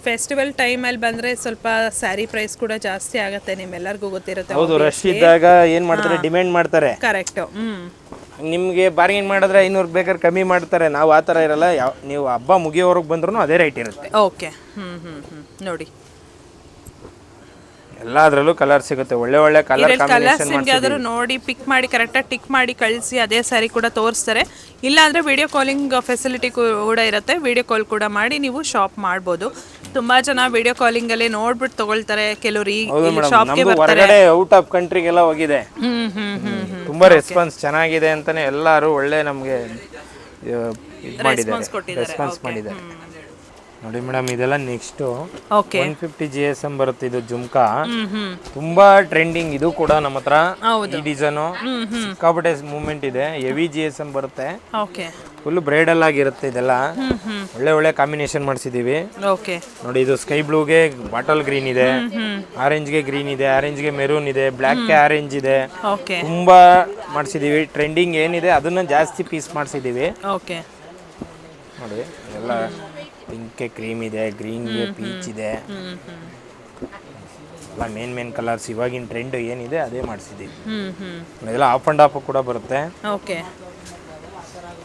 ಫೆಸ್ಟಿವಲ್ ಟೈಮಲ್ಲಿ ಬಂದರೆ ಸ್ವಲ್ಪ ಸ್ಯಾರಿ ಪ್ರೈಸ್ ಕೂಡ ಜಾಸ್ತಿ ಆಗುತ್ತೆ, ನಿಮ್ಮೆಲ್ಲರಿಗೂ ಗೊತ್ತಿರುತ್ತೆ. ಹೌದು, ರಶ್ ಇದ್ದಾಗ ಏನು ಮಾಡ್ತಾರೆ, ಡಿಮ್ಯಾಂಡ್ ಮಾಡ್ತಾರೆ. ಕರೆಕ್ಟ್. ನಿಮಗೆ ಬಾರ್ಗೇನ್ ಮಾಡಿದ್ರೆ 500 ಬೇಕಾದ್ರೆ ಕಮ್ಮಿ ಮಾಡ್ತಾರೆ. ನಾವು ಆ ಥರ ಇರಲ್ಲ. ನೀವು ಹಬ್ಬ ಮುಗಿಯೋವರೆಗೆ ಬಂದ್ರೂ ಅದೇ ರೇಟ್ ಇರುತ್ತೆ. ಓಕೆ. ನೋಡಿ ಎಲ್ಲಾದ್ರಲ್ಲೂ ಕಲರ್ ಸಿಗುತ್ತೆ. ಒಳ್ಳೆ ಕಲರ್ ಕಾಂಬಿನೇಷನ್ ನಿಮಗೆ ಆದರೂ ನೋಡಿ ಪಿಕ್ ಮಾಡಿ ಕರೆಕ್ಟಾಗಿ ಟಿಕ್ ಮಾಡಿ ಕಳಿಸಿ ಅದೇ ಸ್ಯಾರಿ ಕೂಡ ತೋರಿಸ್ತಾರೆ. ಇಲ್ಲಾಂದರೆ ವಿಡಿಯೋ ಕಾಲಿಂಗ್ ಫೆಸಿಲಿಟಿ ಕೂಡ ಇರುತ್ತೆ. ವಿಡಿಯೋ ಕಾಲ್ ಕೂಡ ಮಾಡಿ ನೀವು ಶಾಪ್ ಮಾಡ್ಬೋದು. ತುಂಬಾ ಜನ ವಿಡಿಯೋ ಕಾಲಿಂಗಲ್ಲೇ ನೋಡ್ಬಿಟ್ಟು ತಗೊಳ್ತಾರೆ. ಕೆಲವರು ಶಾಪ್ಗೆ ಬರ್ತಾರೆ. ಹೊರಗಡೆ ಔಟ್ ಆಫ್ ಕಂಟ್ರಿಗೆಲ್ಲ ಹೋಗಿದೆ. ತುಂಬಾ ರೆಸ್ಪಾನ್ಸ್ ಚೆನ್ನಾಗಿದೆ ಅಂತಾನೆ ಎಲ್ಲರೂ ಒಳ್ಳೆ ನಮಗೆ ರೆಸ್ಪಾನ್ಸ್ ಮಾಡಿದ್ದಾರೆ. ನೋಡಿ ಮೇಡಮ್, ಇದೆಲ್ಲ ನೆಕ್ಸ್ಟ್ 150 GSM ಬರುತ್ತೆ. ಇದು ಜುಮ್ಕಾ ತುಂಬಾ ಟ್ರೆಂಡಿಂಗ್. ಇದು ಕೂಡ ನಮ್ಮ ಹತ್ರ ಈ ಡಿಸೈನ್ ಸಿಕ್ಕಾಪಟ್ಟೆ ಮೂವ್ಮೆಂಟ್ ಇದೆ. ಹೆವಿ GSM ಬರುತ್ತೆ. ಫುಲ್ ಬ್ರೈಡಲ್ ಆಗಿರುತ್ತೆ. ಇದೆಲ್ಲ ಒಳ್ಳೆ ಕಾಂಬಿನೇಷನ್ ಮಾಡಿಸಿದೀವಿ. ನೋಡಿ, ಇದು ಸ್ಕೈ ಬ್ಲೂಗೆ ಬಾಟಲ್ ಗ್ರೀನ್ ಇದೆ, ಆರೆಂಜ್ಗೆ ಗ್ರೀನ್ ಇದೆ, ಆರೆಂಜ್ಗೆ ಮೆರೂನ್ ಇದೆ, ಬ್ಲ್ಯಾಕ್ಗೆ ಆರೆಂಜ್ ಇದೆ. ತುಂಬಾ ಮಾಡಿಸಿದೀವಿ. ಟ್ರೆಂಡಿಂಗ್ ಏನಿದೆ ಅದನ್ನ ಜಾಸ್ತಿ ಪೀಸ್ ಮಾಡಿಸಿದೀವಿ. ನೋಡಿ, ಎಲ್ಲ ಪಿಂಕ್ಗೆ ಕ್ರೀಮ್ ಇದೆ, ಗ್ರೀನ್ಗೆ ಪೀಚ್ ಇದೆ. ಎಲ್ಲ ಮೇನ್ ಕಲರ್ಸ್ ಇವಾಗಿನ ಟ್ರೆಂಡ್ ಏನಿದೆ ಅದೇ ಮಾಡಿಸಿದ್ದೀವಿ. ಇದೆಲ್ಲ ಆಫ್ ಆ್ಯಂಡ್ ಆಫ್ ಕೂಡ ಬರುತ್ತೆ.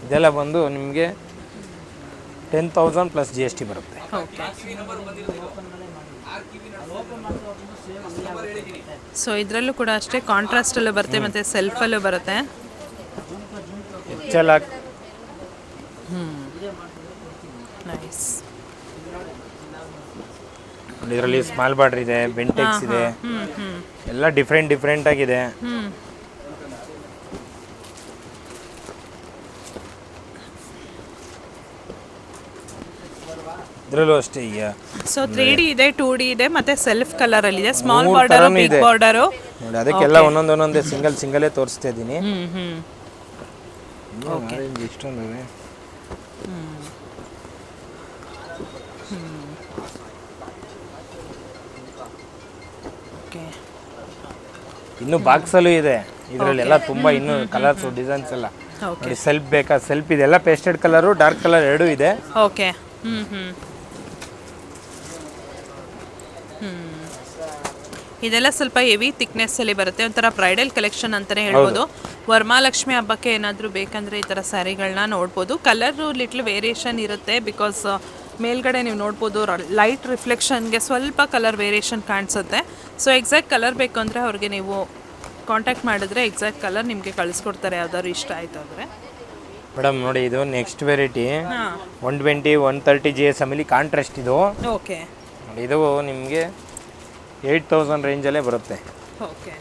ಇದೆಲ್ಲ ಬಂದು ನಿಮಗೆ 10,000 ಪ್ಲಸ್ GST ಬರುತ್ತೆ. ಸೊ ಇದರಲ್ಲೂ ಕೂಡ ಅಷ್ಟೇ ಕಾಂಟ್ರಾಸ್ಟಲ್ಲೂ ಬರುತ್ತೆ ಮತ್ತು ಸೆಲ್ಫಲ್ಲೂ ಬರುತ್ತೆ. ಇದರಲ್ಲಿ ಸ್ಮಾಲ್ ಬಾರ್ಡರ್ ಇದೆ, ಬೆಂಟೆಕ್ಸ್ ಇದೆ, ಎಲ್ಲ ಡಿಫ್ರೆಂಟ್ ಆಗಿದೆ. ಇದ್ರಲ್ಲೂ ಅಷ್ಟೇ ಈಗ ಸೊ 3D ಇದೆ, 2D ಇದೆ, ಮತ್ತೆ ಸೆಲ್ಫ್ ಕಲರ್ ಅಲ್ಲಿ ಇದೆ. ಸ್ಮಾಲ್ ಮೂರ್ ಬಾರ್ಡರ್, ತರನೂ ಬಿಗ್ ಇದೆ. ಬಾರ್ಡರ್. ನೋಡಿ ಅದಕ್ಕೆಲ್ಲ ಒಂದೊಂದೇ ಸಿಂಗಲೇ ತೋರಿಸ್ತಾ ಇದ್ದೀನಿ. ಆರೆಂಜ್ ಇಷ್ಟೊಂದಿದೆ. ಇನ್ನು ಬಾಕ್ಸ್ ಅಲ್ಲೂ ಇದೆ ಇದರಲ್ಲೆಲ್ಲ ತುಂಬಾ ಇನ್ನು ಕಲರ್ಸ್ ಡಿಸೈನ್ಸ್ ಎಲ್ಲ. ನೋಡಿ ಸೆಲ್ಫ್ ಬೇಕಾ, ಸೆಲ್ಫ್ ಇದೆಲ್ಲ ಪೇಸ್ಟೆಡ್ ಕಲರ್, ಡಾರ್ಕ್ ಕಲರ್ ಎರಡೂ ಇದೆ. ಓಕೆ. ಇದೆಲ್ಲ ಸ್ವಲ್ಪ ಹೆವಿ ಥಿಕ್ನೆಸ್ ಅಲ್ಲಿ ಬರುತ್ತೆ, ಒಂಥರ ಬ್ರೈಡಲ್ ಕಲೆಕ್ಷನ್ ಅಂತಾನೆ ಹೇಳ್ಬೋದು. ವರಮಹಾಲಕ್ಷ್ಮಿ ಹಬ್ಬಕ್ಕೆ ಏನಾದರೂ ಬೇಕಂದ್ರೆ ಈ ಥರ ಸ್ಯಾರಿಗಳನ್ನ ನೋಡ್ಬೋದು. ಕಲರ್ ಲಿಟ್ಲ್ ವೇರಿಯೇಷನ್ ಇರುತ್ತೆ, ಬಿಕಾಸ್ ಮೇಲ್ಗಡೆ ನೀವು ನೋಡ್ಬೋದು ಲೈಟ್ ರಿಫ್ಲೆಕ್ಷನ್ಗೆ ಸ್ವಲ್ಪ ಕಲರ್ ವೇರಿಯೇಷನ್ ಕಾಣಿಸುತ್ತೆ. ಸೊ ಎಕ್ಸಾಕ್ಟ್ ಕಲರ್ ಬೇಕು ಅಂದರೆ ಅವ್ರಿಗೆ ನೀವು ಕಾಂಟ್ಯಾಕ್ಟ್ ಮಾಡಿದ್ರೆ ಎಕ್ಸಾಕ್ಟ್ ಕಲರ್ ನಿಮಗೆ ಕಳಿಸ್ಕೊಡ್ತಾರೆ, ಯಾವ್ದಾದ್ರು ಇಷ್ಟ ಆಯಿತು ಅಂದರೆ. ಮೇಡಮ್ ನೋಡಿ ಇದು ನೆಕ್ಸ್ಟ್ ವೆರೈಟಿ 120 130 GSM ಅಲ್ಲಿ ಕಾಂಟ್ರಾಸ್ಟ್ ಇದು. ಓಕೆ. ನೋಡಿ ಇದು ನಿಮಗೆ 8000 ರೇಂಜಲ್ಲೇ ಬರುತ್ತೆ. ಓಕೆ.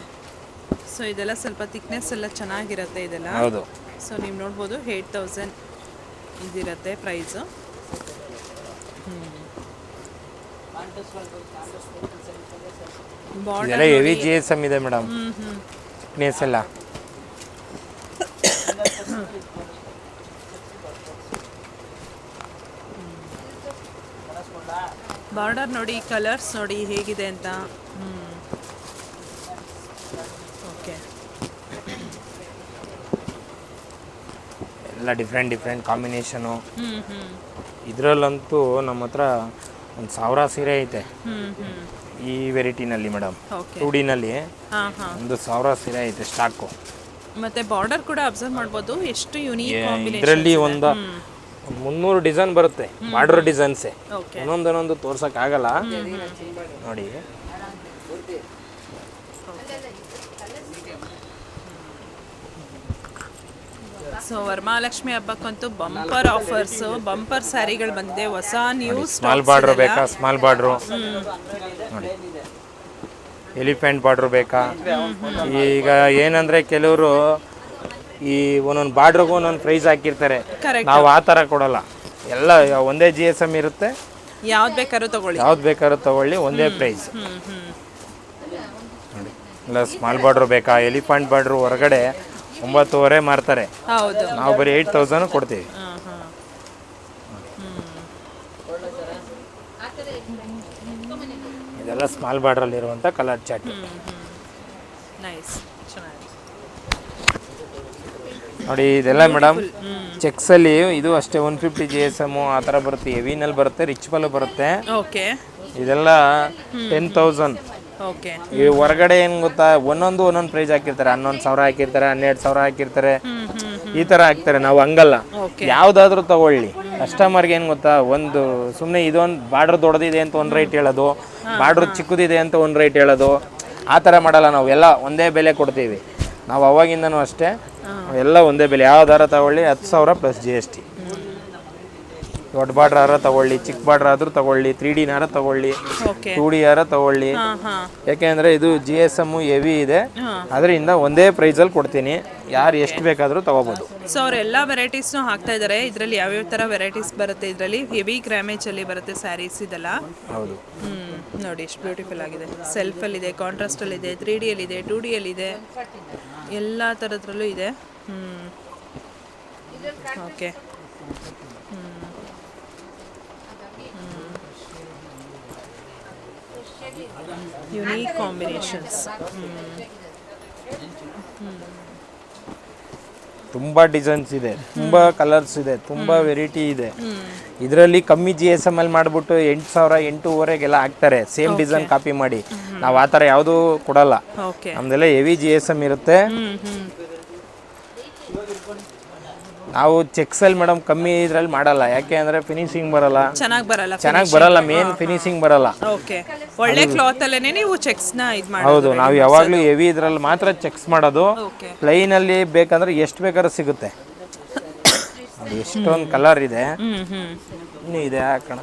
ಸೊ ಇದೆಲ್ಲ ಸ್ವಲ್ಪ ಥಿಕ್ನೆಸ್ ಎಲ್ಲ ಚೆನ್ನಾಗಿರುತ್ತೆ ಇದೆಲ್ಲ. ಹೌದು. ಸೊ ನೀವು ನೋಡ್ಬೋದು 8000 ಇದಿರುತ್ತೆ ಪ್ರೈಸು. ಇದೆಲ್ಲ ಹೆವಿ GSM ಇದೆ ಮೇಡಮ್. ಥಿಕ್ನೆಸ್ ಎಲ್ಲ ಬಾರ್ಡರ್ ನೋಡಿ, ಕಲರ್ಸ್ ನೋಡಿ ಹೇಗಿದೆ ಅಂತ. ಓಕೆ. ಎಲ್ಲ ಡಿಫ್ರೆಂಟ್ ಕಾಂಬಿನೇಷನು. ಇದರಲ್ಲಂತೂ ನಮ್ಮ ಹತ್ರ 1000 ಸೀರೆ ಐತೆ ಈ ವೆರೈಟಿನಲ್ಲಿ ಮೇಡಮ್. 2Dನಲ್ಲಿ 1000 ಸೀರೆ ಐತೆ ಸ್ಟಾಕು. ಮತ್ತೆ ಬಾರ್ಡರ್ ಕೂಡ ಅಬ್ಸರ್ವ್ ಮಾಡ್ಬೋದು, ಎಷ್ಟು ಯುನೀಕ್ ಕಾಂಬಿನೇಷನ್. ಇದರಲ್ಲಿ ಒಂದು 300 ಡಿಸೈನ್ ಬರುತ್ತೆ, ಬಾರ್ಡರ್ ಡಿಸೈನ್ಸೇ. ಒಂದೊಂದೊಂದು ತೋರ್ಸಕ್ ಆಗಲ್ಲ ನೋಡಿ. ಸೊ ವರಮಹಾಲಕ್ಷ್ಮಿ ಹಬ್ಬಕ್ಕಂತೂ ಬಂಪರ್ ಆಫರ್ಸ್, ಬಂಪರ್ ಸ್ಯಾರಿಗಳು ಬಂದಿದೆ, ಹೊಸ ನ್ಯೂಸ್. ಸ್ಮಾಲ್ ಬಾರ್ಡರ್ ಬೇಕಾ, ಸ್ಮಾಲ್ ಬಾರ್ಡ್ರು ನೋಡಿ. ಎಲಿಫೆಂಟ್ ಬಾರ್ಡ್ರು ಬೇಕಾ. ಈಗ ಏನಂದ್ರೆ ಕೆಲವರು ಈ ಒಂದೊಂದು ಬಾರ್ಡ್ರಿಗೂ ಒಂದೊಂದು ಪ್ರೈಸ್ ಹಾಕಿರ್ತಾರೆ, ನಾವು ಆ ಥರ ಕೊಡಲ್ಲ. ಎಲ್ಲ ಒಂದೇ GSM ಇರುತ್ತೆ, ಯಾವ್ದು ಬೇಕಾದ್ರೂ ತಗೊಳ್ಳಿ ಒಂದೇ ಪ್ರೈಸ್ ನೋಡಿ. ಇಲ್ಲ ಸ್ಮಾಲ್ ಬಾರ್ಡ್ರು ಬೇಕಾ, ಎಲಿಫೆಂಟ್ ಬಾರ್ಡ್ರು ಹೊರಗಡೆ 9,500 ಮಾರ್ತಾರೆ, ನಾವು ಬರೀ 8000 ಕೊಡ್ತೀವಿ. ಇದೆಲ್ಲ ಸ್ಮಾಲ್ ಬಾರ್ಡ್ರಲ್ಲಿ ಇರುವಂಥ ಕಲರ್ ಚಾಟ್. ನೋಡಿ ಇದೆಲ್ಲ ಮೇಡಮ್ ಚೆಕ್ಸಲ್ಲಿ ಇದು ಅಷ್ಟೇ 150 GSM ಆ ಥರ ಬರುತ್ತೆ, ಹೆವಿನಲ್ಲಿ ಬರುತ್ತೆ, ರಿಚ್ ಪಲ್ಲು ಬರುತ್ತೆ. ಇದೆಲ್ಲ 10,000. ಈ ಹೊರಗಡೆ ಏನು ಗೊತ್ತಾ, ಒಂದೊಂದು ಪ್ರೈಸ್ ಹಾಕಿರ್ತಾರೆ, 11,000 ಹಾಕಿರ್ತಾರೆ, 12,000 ಹಾಕಿರ್ತಾರೆ, ಈ ಥರ ಹಾಕ್ತಾರೆ. ನಾವು ಹಂಗಲ್ಲ, ಯಾವುದಾದ್ರೂ ತಗೊಳ್ಳಿ. ಕಸ್ಟಮರ್ಗೆ ಏನು ಗೊತ್ತಾ, ಒಂದು ಸುಮ್ಮನೆ ಇದೊಂದು ಬಾರ್ಡ್ರ್ ದೊಡ್ಡದಿದೆ ಅಂತ ಒಂದು ರೇಟ್ ಹೇಳೋದು, ಬಾರ್ಡ್ರ್ ಚಿಕ್ಕದಿದೆ ಅಂತ ಒಂದು ರೇಟ್ ಹೇಳೋದು, ಆ ಥರ ಮಾಡಲ್ಲ. ನಾವು ಎಲ್ಲ ಒಂದೇ ಬೆಲೆ ಕೊಡ್ತೀವಿ. ನಾವು ಅವಾಗಿಂದನೂ ಅಷ್ಟೇ, ಎಲ್ಲ ಒಂದೇ ಬೆಲೆ. ಯಾವ್ದಾರ ತಗೊಳ್ಳಿ 10,000 ಪ್ಲಸ್ GST. ದೊಡ್ಡ ಬಾರ್ಡ್ರ್ ಆರ ತಗೊಳ್ಳಿ, ಚಿಕ್ಕ ಬಾರ್ಡ್ರ್ ಆದ್ರೂ ತಗೊಳ್ಳಿ, 3D ನಾರ ತಗೊಳ್ಳಿ, 2D ಆರ ತಗೊಳ್ಳಿ. ಯಾಕೆಂದ್ರೆ ಇದು GSM ಹೆವಿ ಇದೆ, ಅದರಿಂದ ಒಂದೇ ಪ್ರೈಸಲ್ಲಿ ಕೊಡ್ತೀನಿ, ಯಾರು ಎಷ್ಟು ಬೇಕಾದರೂ ತಗೋಬೋದು. ಸೊ ಅವರೆಲ್ಲ ವೆರೈಟೀಸ್ನು ಹಾಕ್ತಾ ಇದ್ದಾರೆ. ಇದರಲ್ಲಿ ಯಾವ್ಯಾವ ಥರ ವೆರೈಟೀಸ್ ಬರುತ್ತೆ, ಇದರಲ್ಲಿ ಹೆವಿ ಗ್ರಾಮೇಜಲ್ಲಿ ಬರುತ್ತೆ ಸ್ಯಾರೀಸ್ ಇದೆಲ್ಲ. ಹೌದು. ನೋಡಿ ಎಷ್ಟು ಬ್ಯೂಟಿಫುಲ್ ಆಗಿದೆ. ಸೆಲ್ಫಲ್ಲಿದೆ, ಕಾಂಟ್ರಾಸ್ಟಲ್ಲಿದೆ, 3Dಯಲ್ಲಿದೆ, 2Dಯಲ್ಲಿದೆ, ಎಲ್ಲ ಥರದ್ರಲ್ಲೂ ಇದೆ. ಓಕೆ. Unique combinations. ತುಂಬಾ ಡಿಸೈನ್ಸ್ ಇದೆ, ತುಂಬಾ ಕಲರ್ಸ್ ಇದೆ, ತುಂಬಾ ವೆರೈಟಿ ಇದೆ. ಇದರಲ್ಲಿ ಕಮ್ಮಿ GSM ಅಲ್ಲಿ ಮಾಡಿಬಿಟ್ಟು 8,000 8,500 ಹಾಕ್ತಾರೆ, ಸೇಮ್ ಡಿಸೈನ್ ಕಾಪಿ ಮಾಡಿ. ನಾವು ಆ ಥರ ಯಾವುದೂ ಕೊಡಲ್ಲ, ನಮ್ದೆಲ್ಲ ಹೆವಿ GSM ಇರುತ್ತೆ. ನಾವು ಚೆಕ್ಸಲ್ಲಿ ಮೇಡಮ್ ಕಮ್ಮಿ ಇದ್ರಲ್ಲಿ ಮಾಡಲ್ಲ, ಯಾಕೆ ಅಂದ್ರೆ ಫಿನಿಶಿಂಗ್ ಬರಲ್ಲ, ಚೆನ್ನಾಗಿ ಬರಲ್ಲ, ಮೇನ್ ಫಿನಿಶಿಂಗ್ ಬರಲ್ಲ. ಒಳ್ಳೆ ಕ್ಲಾತ್ ಅಲ್ಲೇನೆ ನೀವು ಚೆಕ್ಸ್ ನ ಇದು ಮಾಡೋದು. ಹೌದು, ನಾವು ಯಾವಾಗಲೂ ಹೆವಿ ಇದ್ರಲ್ಲಿ ಮಾತ್ರ ಚೆಕ್ಸ್ ಮಾಡೋದು. ಪ್ಲೈನ್ ಅಲ್ಲಿ ಬೇಕಂದ್ರೆ ಎಷ್ಟು ಬೇಕಾದ್ರೂ ಸಿಗುತ್ತೆ. ಎಷ್ಟೊಂದು ಕಲರ್ ಇದೆ, ಇನ್ನೂ ಇದೆ ಹಾಕೋಣ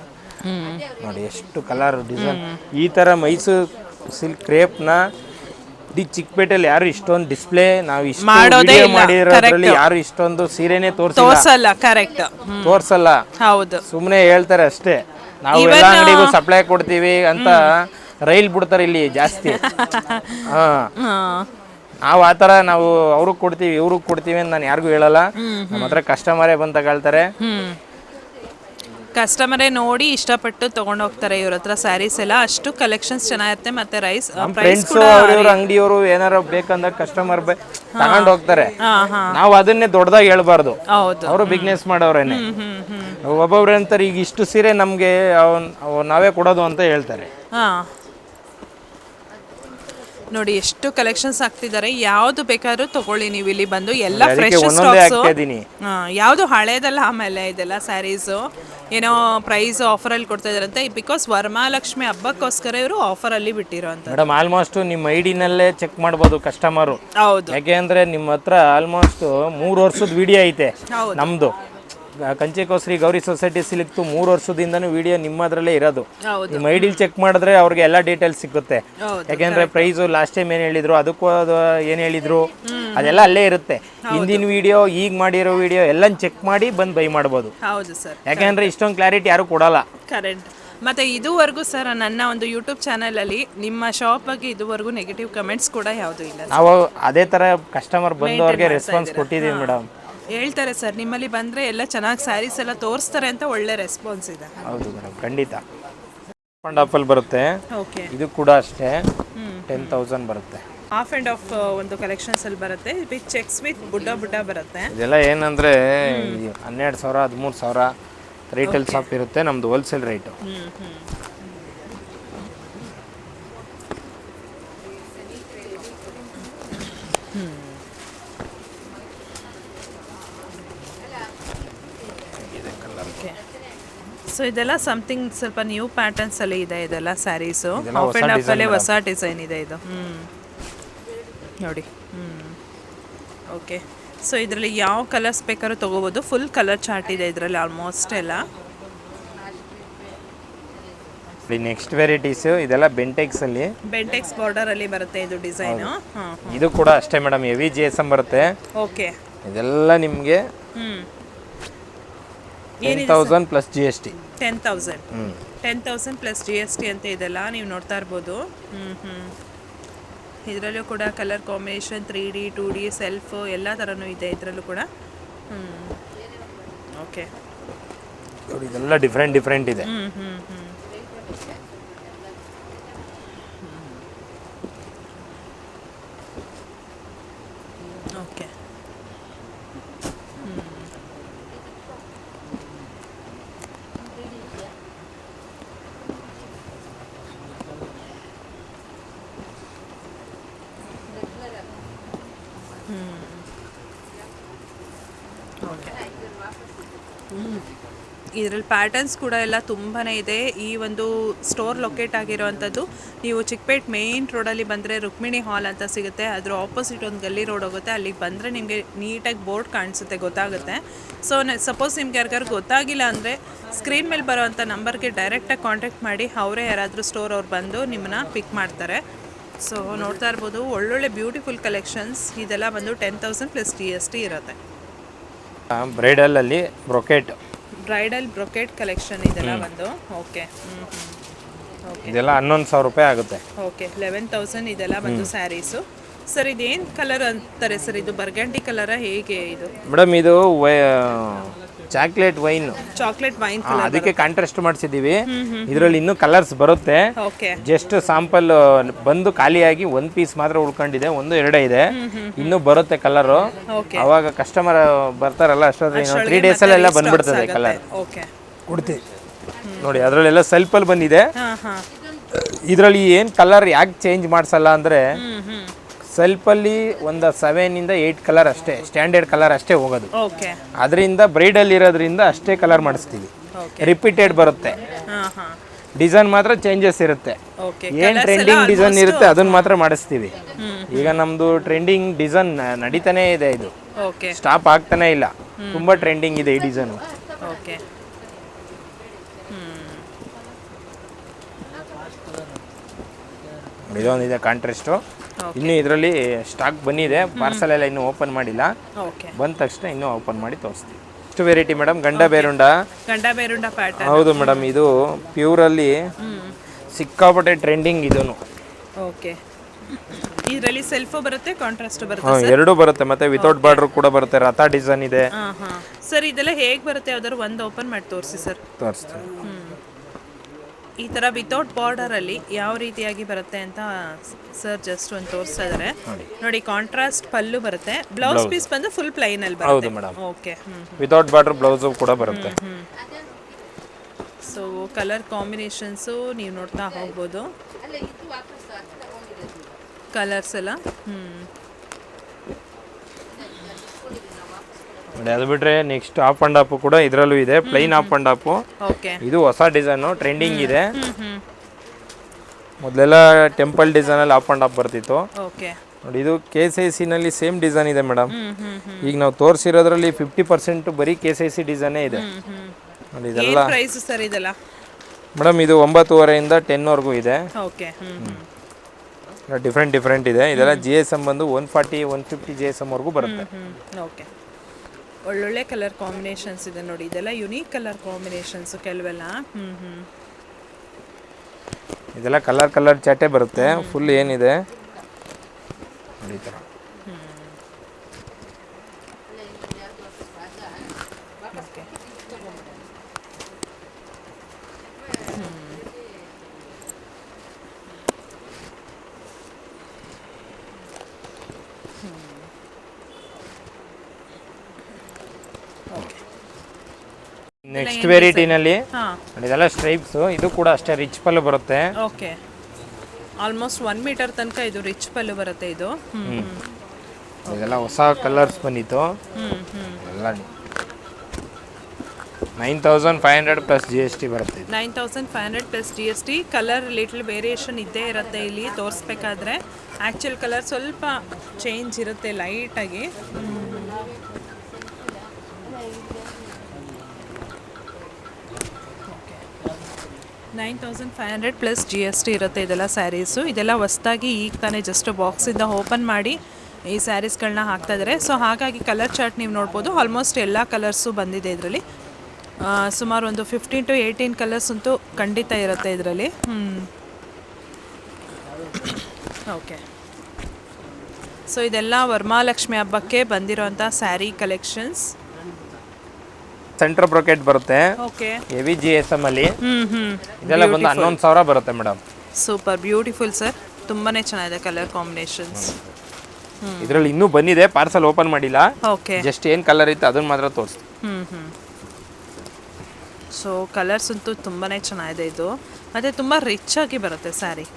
ನೋಡಿ, ಎಷ್ಟು ಕಲರ್ ಡಿಸೈನ್. ಈ ತರ ಮೈಸೂರು ಸಿಲ್ಕ್ ಕ್ರೇಪ್ನ ಚಿಕ್ಕಪೇಟೆಯಲ್ಲಿ ಯಾರು ಇಷ್ಟೊಂದು ಡಿಸ್ಪ್ಲೇ ನಾವು ಮಾಡಿರೋದ್ರಲ್ಲಿ ಯಾರು ಇಷ್ಟೊಂದು ಸೀರೆನೇ ತೋರಿಸಲ್ಲ. ಕರೆಕ್ಟ್ ತೋರ್ಸಲ್ಲ, ಹೌದು, ಸುಮ್ಮನೆ ಹೇಳ್ತಾರೆ ಅಷ್ಟೇ. ನಾವು ಎಲ್ಲ ಅಂಗಡಿಗೂ ಸಪ್ಲೈ ಕೊಡ್ತೀವಿ ಅಂತ ರೈಲ್ ಬಿಡ್ತಾರೆ ಇಲ್ಲಿ ಜಾಸ್ತಿ. ಹಾ, ನಾವು ಆ ಥರ ನಾವು ಅವ್ರಿಗೆ ಕೊಡ್ತೀವಿ ಇವ್ರಿಗೆ ಕೊಡ್ತೀವಿ ಅಂತ ನಾನು ಯಾರಿಗೂ ಹೇಳಲ್ಲ. ನಮ್ಮ ಹತ್ರ ಕಸ್ಟಮರೇ ಬಂದು ತಗೊಳ್ತಾರೆ. ಕಸ್ಟಮರೇ ನೋಡಿ ಇಷ್ಟಪಟ್ಟು ತಗೊಂಡು ಹೋಗ್ತಾರೆ ಇವ್ರ ಹತ್ರ ಸ್ಯಾರೀಸ್ ಎಲ್ಲ. ಅಷ್ಟು ಕಲೆಕ್ಷನ್ಸ್ ಚೆನ್ನಾಗಿರುತ್ತೆ. ಮತ್ತೆ ಪ್ರೈಸ್ ಫ್ರೆಂಡ್ಸು ಅವ್ರವ್ರ ಅಂಗಡಿಯವರು ಏನಾರ ಬೇಕಂದಾಗ ಕಸ್ಟಮರ್ ತಗೊಂಡು ಹೋಗ್ತಾರೆ. ನಾವು ಅದನ್ನೇ ದೊಡ್ಡದಾಗಿ ಹೇಳ್ಬಾರ್ದು. ಅವರು ಬಿಸ್ನೆಸ್ ಮಾಡೋರೇನೆ. ಒಬ್ಬೊಬ್ರು ಅಂತಾರೆ ಈಗ ಇಷ್ಟು ಸೀರೆ ನಮ್ಗೆ ನಾವೇ ಕೊಡೋದು ಅಂತ ಹೇಳ್ತಾರೆ. ನೋಡಿ ಎಷ್ಟು ಕಲೆಕ್ಷನ್ಸ್ ಆಗ್ತಿದ್ದಾರೆ. ಯಾವ್ದು ಬೇಕಾದ್ರೂ ತಗೊಳ್ಳಿ ನೀವು ಇಲ್ಲಿ ಬಂದು. ಎಲ್ಲ ಫ್ರೆಶ್ ಸ್ಟಾಕ್ಸ್, ಯಾವುದು ಹಳೇದಲ್ಲ. ಆಮೇಲೆ ಇದೆಲ್ಲ ಸ್ಯಾರೀಸು ಏನೋ ಪ್ರೈಸ್ ಆಫರಲ್ಲಿ ಕೊಡ್ತಾ ಇದಾರಂತೆ. ಬಿಕಾಸ್ ವರಮಹಾಲಕ್ಷ್ಮಿ ಹಬ್ಬಕ್ಕೋಸ್ಕರ ಇವರು ಆಫರಲ್ಲಿ ಬಿಟ್ಟಿರೋ ಅಂತ. ಮೇಡಮ್ ಆಲ್ಮೋಸ್ಟ್ ನಿಮ್ಮ ಐಡಿನಲ್ಲೇ ಚೆಕ್ ಮಾಡ್ಬೋದು ಕಸ್ಟಮರು. ಹೌದು, ಯಾಕೆಂದ್ರೆ ನಿಮ್ಮ ಹತ್ರ ಆಲ್ಮೋಸ್ಟ್ 3 ವರ್ಷದ ವಿಡಿಯೋ ಐತೆ ನಮ್ದು. ಕಂಚಿಕೋಶ್ರೀ ಗೌರಿ ಸೊಸೈಟಿ ಸಿಲ್ಕ್ತು 3 ವರ್ಷದಿಂದನೂ ವಿಡಿಯೋ ನಿಮ್ಮದ್ರಲ್ಲೇ ಇರೋದು. ನಿಮ್ಮ ಐಡಿಲ್ ಚೆಕ್ ಮಾಡಿದ್ರೆ ಅವ್ರಿಗೆ ಎಲ್ಲ ಡೀಟೇಲ್ಸ್ ಸಿಗುತ್ತೆ. ಯಾಕೆಂದ್ರೆ ಪ್ರೈಸು ಲಾಸ್ಟ್ ಟೈಮ್ ಏನು ಹೇಳಿದ್ರು, ಅದಕ್ಕೂ ಏನು ಹೇಳಿದ್ರು, ಅದೆಲ್ಲ ಅಲ್ಲೇ ಇರುತ್ತೆ. ಹಿಂದಿನ ವಿಡಿಯೋ, ಈಗ ಮಾಡಿರೋ ವಿಡಿಯೋ ಎಲ್ಲ ಚೆಕ್ ಮಾಡಿ ಬಂದು ಬೈ ಮಾಡ್ಬೋದು. ಹೌದು ಸರ್. ಯಾಕೆಂದ್ರೆ ಇಷ್ಟೊಂದು ಕ್ಲಾರಿಟಿ ಯಾರು ಕೊಡಲ್ಲ. ಕರೆಕ್ಟ್. ಮತ್ತು ಇದುವರೆಗೂ ಸರ್ ನನ್ನ ಒಂದು ಯೂಟ್ಯೂಬ್ ಚಾನಲಲ್ಲಿ ನಿಮ್ಮ ಶಾಪ್ ಬಗ್ಗೆ ಇದುವರೆಗೂ ನೆಗೆಟಿವ್ ಕಮೆಂಟ್ಸ್ ಕೂಡ ಯಾವುದೂ ಇಲ್ಲ. ನಾವು ಅದೇ ಥರ ಕಸ್ಟಮರ್ ಬಂದವ್ರಿಗೆ ರೆಸ್ಪಾನ್ಸ್ ಕೊಟ್ಟಿದ್ದೀವಿ ಮೇಡಮ್. ಹೇಳ್ತಾರೆ ಸರ್ ನಿಮ್ಮಲ್ಲಿ ಬಂದರೆ ಎಲ್ಲ ಚೆನ್ನಾಗಿ ಸ್ಯಾರೀಸ್ ಎಲ್ಲ ತೋರಿಸ್ತಾರೆ ಅಂತ ಒಳ್ಳೆ ರೆಸ್ಪಾನ್ಸ್ ಇದೆ. ಹೌದು ಮೇಡಮ್, ಖಂಡಿತ. ಆಫಲ್ ಬರುತ್ತೆ. ಓಕೆ, ಇದು ಕೂಡ ಅಷ್ಟೇ 10,000 ಬರುತ್ತೆ. ಹಾಫ್ ಆ್ಯಂಡ್ ಆಫ್ ಒಂದು ಕಲೆಕ್ಷನ್ಸ್ ಅಲ್ಲಿ ಬರುತ್ತೆ. ವಿತ್ ಚೆಕ್ಸ್ ವಿತ್ ಬುಡ್ಡ ಬರುತ್ತೆ. ಇದೆಲ್ಲ ಏನಂದ್ರೆ 12,000 13,000 ರಿಟೇಲ್ ಶಾಪ್ ಇರುತ್ತೆ. ನಮ್ದು ಹೋಲ್ಸೇಲ್ ರೇಟು. ಸೊ ಇದೆಲ್ಲ ಸಮಥಿಂಗ್ ಸ್ವಲ್ಪ ನ್ಯೂ ಪ್ಯಾಟರ್ನ್ಸ್ ಅಲ್ಲಿ ಇದೆ. ಇದೆಲ್ಲ ಸ್ಯಾರೀಸು ಹಾಫ್ ಆ್ಯಂಡ್ ಹಾಫ್ ಅಲ್ಲೇ ಹೊಸ ಡಿಸೈನ್ ಇದೆ ಇದು. ನೋಡಿ. ಓಕೆ, ಸೊ ಇದರಲ್ಲಿ ಯಾವ ಕಲರ್ಸ್ ಬೇಕಾದ್ರೂ ತೊಗೋಬೋದು. ಫುಲ್ ಕಲರ್ ಚಾರ್ಟ್ ಇದೆ ಇದರಲ್ಲಿ ಆಲ್ಮೋಸ್ಟ್ ಎಲ್ಲ. ನೆಕ್ಸ್ಟ್ ವೆರೈಟೀಸ್ ಇದೆಲ್ಲ ಬೆಂಟೆಕ್ಸ್ ಬಾರ್ಡರ್ ಅಲ್ಲಿ ಬರುತ್ತೆ ಇದು ಡಿಸೈನ್. ಇದು ಕೂಡ ಅಷ್ಟೇ ಮೇಡಮ್, ಹೆವಿ GSM ಬರುತ್ತೆ. ಓಕೆ, ಇದೆಲ್ಲ ನಿಮಗೆ 10,000 ಪ್ಲಸ್ GST. 10,000 ಪ್ಲಸ್ GST ಅಂತ ಇದೆಲ್ಲ ನೀವು ನೋಡ್ತಾ ಇರ್ಬೋದು. ಇದರಲ್ಲೂ ಕೂಡ colour combination 3D 2D self ಎಲ್ಲ ಥರನೂ ಇದೆ ಇದರಲ್ಲೂ ಕೂಡ. ಓಕೆ, ಇದೆಲ್ಲ ಡಿಫ್ರೆಂಟ್ ಇದೆ. ಓಕೆ, ಇದರಲ್ಲಿ ಪ್ಯಾಟರ್ನ್ಸ್ ಕೂಡ ಎಲ್ಲ ತುಂಬಾ ಇದೆ. ಈ ಒಂದು ಸ್ಟೋರ್ ಲೊಕೇಟ್ ಆಗಿರೋವಂಥದ್ದು ನೀವು ಚಿಕ್ಕಪೇಟ್ ಮೇನ್ ರೋಡಲ್ಲಿ ಬಂದರೆ ರುಕ್ಮಿಣಿ ಹಾಲ್ ಅಂತ ಸಿಗುತ್ತೆ. ಅದ್ರ ಆಪೋಸಿಟ್ ಒಂದು ಗಲ್ಲಿ ರೋಡ್ ಹೋಗುತ್ತೆ. ಅಲ್ಲಿಗೆ ಬಂದರೆ ನಿಮಗೆ ನೀಟಾಗಿ ಬೋರ್ಡ್ ಕಾಣಿಸುತ್ತೆ, ಗೊತ್ತಾಗುತ್ತೆ. ಸೊ ಸಪೋಸ್ ನಿಮ್ಗೆ ಯಾರಿಗಾರು ಗೊತ್ತಾಗಿಲ್ಲ ಅಂದರೆ ಸ್ಕ್ರೀನ್ ಮೇಲೆ ಬರೋವಂಥ ನಂಬರ್ಗೆ ಡೈರೆಕ್ಟಾಗಿ ಕಾಂಟ್ಯಾಕ್ಟ್ ಮಾಡಿ. ಅವರೇ ಯಾರಾದರೂ ಸ್ಟೋರ್ ಅವ್ರು ಬಂದು ನಿಮ್ಮನ್ನ ಪಿಕ್ ಮಾಡ್ತಾರೆ. ಸೊ ನೋಡ್ತಾ ಇರ್ಬೋದು ಒಳ್ಳೊಳ್ಳೆ ಬ್ಯೂಟಿಫುಲ್ ಕಲೆಕ್ಷನ್ಸ್. ಇದೆಲ್ಲ ಬಂದು 10,000 ಪ್ಲಸ್ GST ಇರುತ್ತೆ. ಬ್ರೈಡಲಲ್ಲಿ ಬ್ರೈಡಲ್ ಬ್ರೊಕೇಟ್ ಕಲೆಕ್ಷನ್ ಇದೆಲ್ಲ ಬಂದು. ಓಕೆ, ಇದೆಲ್ಲ 11,000 ರೂಪಾಯಿ ಆಗುತ್ತೆ. ಓಕೆ, 11,000 ಇದೆಲ್ಲ ಬಂದು ಸ್ಯಾರೀಸು. ಸರ್ ಇದೇನು ಕಲರ್ ಅಂತಾರೆ ಸರ್? ಇದು ಬರ್ಗಂಡಿ ಕಲರ ಹೇಗೆ ಇದು? ಮೇಡಮ್ ಇದು ಚಾಕ್ಲೇಟ್ ವೈನ್ ಕಲರ್, ಅದಕ್ಕೆ ಕಾಂಟ್ರಾಸ್ಟ್ ಮಾಡಿಸಿದ್ದೀವಿ. ಇದರಲ್ಲಿ ಇನ್ನೂ ಕಲರ್ಸ್ ಬರುತ್ತೆ. ಓಕೆ, ಜಸ್ಟ್ ಸ್ಯಾಂಪಲ್ ಬಂದು ಖಾಲಿಯಾಗಿ ಒಂದು ಪೀಸ್ ಮಾತ್ರ ಉಳ್ಕೊಂಡಿದೆ. 1-2 ಇದೆ, ಇನ್ನೂ ಬರುತ್ತೆ ಕಲರು. ಅವಾಗ ಕಸ್ಟಮರ್ ಬರ್ತಾರಲ್ಲ ಅಷ್ಟೊಂದು 3 days ಎಲ್ಲ ಬಂದ್ಬಿಡ್ತದೆ ಕಲರ್. ಓಕೆ, ಕೊಡ್ತೀವಿ ನೋಡಿ. ಅದರಲ್ಲೆಲ್ಲ ಸೆಲ್ಫಲ್ಲಿ ಬಂದಿದೆ. ಇದರಲ್ಲಿ ಏನು ಕಲರ್ ಯಾಕೆ ಚೇಂಜ್ ಮಾಡಿಸಲ್ಲ ಅಂದರೆ ಸೆಲ್ಫಲ್ಲಿ ಒಂದು 7 to 8 ಕಲರ್ ಅಷ್ಟೇ, ಸ್ಟ್ಯಾಂಡರ್ಡ್ ಕಲರ್ ಅಷ್ಟೇ ಹೋಗೋದು. ಅದರಿಂದ ಬ್ರೈಡಲ್ ಇರೋದ್ರಿಂದ ಅಷ್ಟೇ ಕಲರ್ ಮಾಡಿಸ್ತೀವಿ. ರಿಪೀಟೆಡ್ ಬರುತ್ತೆ. ಡಿಸೈನ್ ಮಾತ್ರ ಚೇಂಜಸ್ ಇರುತ್ತೆ. ಏನು ಟ್ರೆಂಡಿಂಗ್ ಡಿಸೈನ್ ಇರುತ್ತೆ ಅದನ್ನ ಮಾತ್ರ ಮಾಡಿಸ್ತೀವಿ. ಈಗ ನಮ್ಮದು ಟ್ರೆಂಡಿಂಗ್ ಡಿಸೈನ್ ನಡೀತಾನೆ ಇದೆ, ಇದು ಸ್ಟಾಪ್ ಆಗ್ತಾನೆ ಇಲ್ಲ. ತುಂಬ ಟ್ರೆಂಡಿಂಗ್ ಇದೆ ಈ ಡಿಸೈನು. ಇದೊಂದಿದೆ ಕಾಂಟ್ರಾಸ್ಟು. ಇನ್ನು ಇದರಲ್ಲಿ ಸ್ಟಾಕ್ ಬಂದಿದೆ, ಪಾರ್ಸಲ್ ಎಲ್ಲ ಇನ್ನೂ ಓಪನ್ ಮಾಡಿಲ್ಲ. ಬಂದ ತಕ್ಷಣ ಇನ್ನೂ ಓಪನ್ ಮಾಡಿ ತೋರಿಸ್ತೀವಿ. ನೆಕ್ಸ್ಟ್ ವೆರೈಟಿ ಮೇಡಮ್ ಗಂಡ ಬೇರುಂಡ. ಗಂಡ ಬೇರುಂಡ ಪ್ಯಾಟರ್ನ್. ಹೌದು ಮೇಡಮ್, ಇದು ಪ್ಯೂರಲ್ಲಿ ಸಿಕ್ಕಾಪಟ್ಟೆ ಟ್ರೆಂಡಿಂಗ್ ಇದನ್ನು. ಓಕೆ, ಇದರಲ್ಲಿ ಸೆಲ್ಫು ಬರುತ್ತೆ, ಕಾಂಟ್ರಾಸ್ಟ್ ಬರುತ್ತೆ. ಎರಡು ಬರುತ್ತೆ, ಮತ್ತೆ ವಿತೌಟ್ ಬಾರ್ಡರ್ ಕೂಡ ಬರುತ್ತೆ. ರಥ ಡಿಸೈನ್ ಇದೆ. ಸರ್ ಇದೆಲ್ಲ ಹೇಗೆ ಬರುತ್ತೆ? ಯಾವ್ದಾದ್ರು ಒಂದು ಓಪನ್ ಮಾಡಿ ತೋರಿಸಿ ಸರ್. ತೋರಿಸ್ತೀನಿ. ಈ ಥರ ವಿತೌಟ್ ಬಾರ್ಡರಲ್ಲಿ ಯಾವ ರೀತಿಯಾಗಿ ಬರುತ್ತೆ ಅಂತ ಸರ್ ಜಸ್ಟ್ ಒಂದು ತೋರಿಸ್ತಾ ಇದ್ದಾರೆ ನೋಡಿ. ಕಾಂಟ್ರಾಸ್ಟ್ ಪಲ್ಲು ಬರುತ್ತೆ, ಬ್ಲೌಸ್ ಪೀಸ್ ಬಂದು ಫುಲ್ ಪ್ಲೈನ್ ಅಲ್ಲಿ ಬರುತ್ತೆ. ಹೌದು madam. Okay, without border blouse ಕೂಡ ಬರುತ್ತೆ. ಸೊ ಕಲರ್ ಕಾಂಬಿನೇಷನ್ಸು ನೀವು ನೋಡ್ತಾ ಹೋಗ್ಬೋದು, ಕಲರ್ಸ್ ಎಲ್ಲ. ಅದು ಬಿಟ್ರೆ ನೆಕ್ಸ್ಟ್ ಆಫ್ ಅಂಡ್ ಆಫ್ ಕೂಡ ಇದರಲ್ಲೂ ಇದೆ, plain of and of. Okay, ಇದು ಹೊಸ ಡಿಸೈನ್ ಟ್ರೆಂಡಿಂಗ್ ಇದೆ. ಮೊದಲೆಲ್ಲ ಟೆಂಪಲ್ ಡಿಸೈನ್ ಅಲ್ಲಿ ಆಫ್ ಅಂಡ್ ಆಫ್ ಬರ್ತಿತ್ತು. ಓಕೆ ನೋಡಿ, ಇದು KCIC ನಲ್ಲಿ ಸೇಮ್ ಡಿಸೈನ್ ಇದೆ ಮೇಡಮ್. ಈಗ ನಾವು ತೋರಿಸಿರೋದ್ರಲ್ಲಿ 50% ಬರೀ KCIC ಡಿಸೈನೇ ಇದೆ ನೋಡಿ. ಇದೆಲ್ಲ ಪ್ರೈಸ್ ಸರ್ ಇದೆಲ್ಲ ಮೇಡಮ್, ಇದು 9:30 ಇಂದ 10 ವರೆಗೂ ಇದೆ. ಓಕೆ, ಡಿಫ್ರೆಂಟ್ ಇದೆ. ಇದೆಲ್ಲ GSM ಬಂದು 140 150 GSM ವರೆಗೂ ಬರುತ್ತೆ. ಓಕೆ, ಒಳ್ಳೊಳ್ಳೆ ಕಲರ್ ಕಾಂಬಿನೇಷನ್ಸ್ ಇದೆ ನೋಡಿ. ಇದೆಲ್ಲ ಯುನೀಕ್ ಕಲರ್ ಕಾಂಬಿನೇಷನ್ಸ್ ಕೆಲವೆಲ್ಲ. ಇದೆಲ್ಲ ಕಲರ್ ಚಾಟೆ ಬರುತ್ತೆ. ಫುಲ್ ಏನಿದೆ ನೋಡಿ ಈ ಥರ. ನೆಕ್ಸ್ಟ್ ವೆರೈಟಿನಲ್ಲಿ ಇದೆಲ್ಲ ಸ್ಟ್ರೈಪ್ಸ್. ಇದು ಕೂಡ ಅಷ್ಟೇ ರಿಚ್ ಪಲ್ಲು ಬರುತ್ತೆ. ಓಕೆ, ಆಲ್ಮೋಸ್ಟ್ 1 ಮೀಟರ್ ತನಕ ಇದು ರಿಚ್ ಪಲ್ಲು ಬರುತ್ತೆ ಇದು. ಇದೆಲ್ಲ ಹೊಸ ಕಲರ್ಸ್ ಬಂದಿತ್ತು. ಎಲ್ಲ 9500 ಪ್ಲಸ್ GST ಬರುತ್ತೆ. 9500 plus GST. Colour little variation ಇದ್ದೇ ಇರುತ್ತೆ ಇಲ್ಲಿ ತೋರಿಸ್ಬೇಕಾದ್ರೆ. ಆ್ಯಕ್ಚುಯಲ್ ಕಲರ್ ಸ್ವಲ್ಪ ಚೇಂಜ್ ಇರುತ್ತೆ ಲೈಟಾಗಿ. 9500 ಪ್ಲಸ್ GST ಇರುತ್ತೆ ಇದೆಲ್ಲ ಸ್ಯಾರೀಸು. ಇದೆಲ್ಲ ಹೊಸ್ದಾಗಿ ಈಗ ತಾನೇ ಜಸ್ಟ್ ಬಾಕ್ಸಿಂದ ಓಪನ್ ಮಾಡಿ ಈ ಸ್ಯಾರೀಸ್ಗಳನ್ನ ಹಾಕ್ತಾ ಇದ್ದಾರೆ. ಸೊ ಹಾಗಾಗಿ ಕಲರ್ ಚಾರ್ಟ್ ನೀವು ನೋಡ್ಬೋದು. ಆಲ್ಮೋಸ್ಟ್ ಎಲ್ಲ ಕಲರ್ಸು ಬಂದಿದೆ ಇದರಲ್ಲಿ. ಸುಮಾರು ಒಂದು 15 to 18 ಕಲರ್ಸ್ ಅಂತೂ ಖಂಡಿತ ಇರುತ್ತೆ ಇದರಲ್ಲಿ. ಓಕೆ, ಸೊ ಇದೆಲ್ಲ ವರಮಹಾಲಕ್ಷ್ಮಿ ಹಬ್ಬಕ್ಕೆ ಬಂದಿರೋಂಥ ಸ್ಯಾರಿ ಕಲೆಕ್ಷನ್ಸ್. ಸೆಂಟರ್ ಬ್ರೊಕೆಟ್ ಬರುತ್ತೆ. ಓಕೆ, ಹೆವಿ GSM ಅಲ್ಲಿ. ಇದೆಲ್ಲ ಬಂದು 11000 ಬರುತ್ತೆ ಮೇಡಮ್. ಸೂಪರ್ ಬ್ಯೂಟಿಫುಲ್ ಸರ್, ತುಂಬಾನೇ ಚೆನ್ನಾಗಿದೆ ಕಲರ್ ಕಾಂಬಿನೇಷನ್ಸ್. ಇದರಲ್ಲಿ ಇನ್ನೂ ಬಂದಿದೆ, ಪಾರ್ಸಲ್ ಓಪನ್ ಮಾಡಿಲ್ಲ. ಓಕೆ, ಜಸ್ಟ್ ಏನು ಕಲರ್ ಇತ್ತು ಅದನ್ನ ಮಾತ್ರ ತೋರಿಸ್ತೀನಿ. ಸೊ ಕಲರ್ಸ್ ಅಂತೂ ತುಂಬಾ ಚೆನ್ನಾಗಿದೆ ಇದು, ಮತ್ತು ತುಂಬ ರಿಚ್ ಆಗಿ ಬರುತ್ತೆ ಸ್ಯಾರಿ.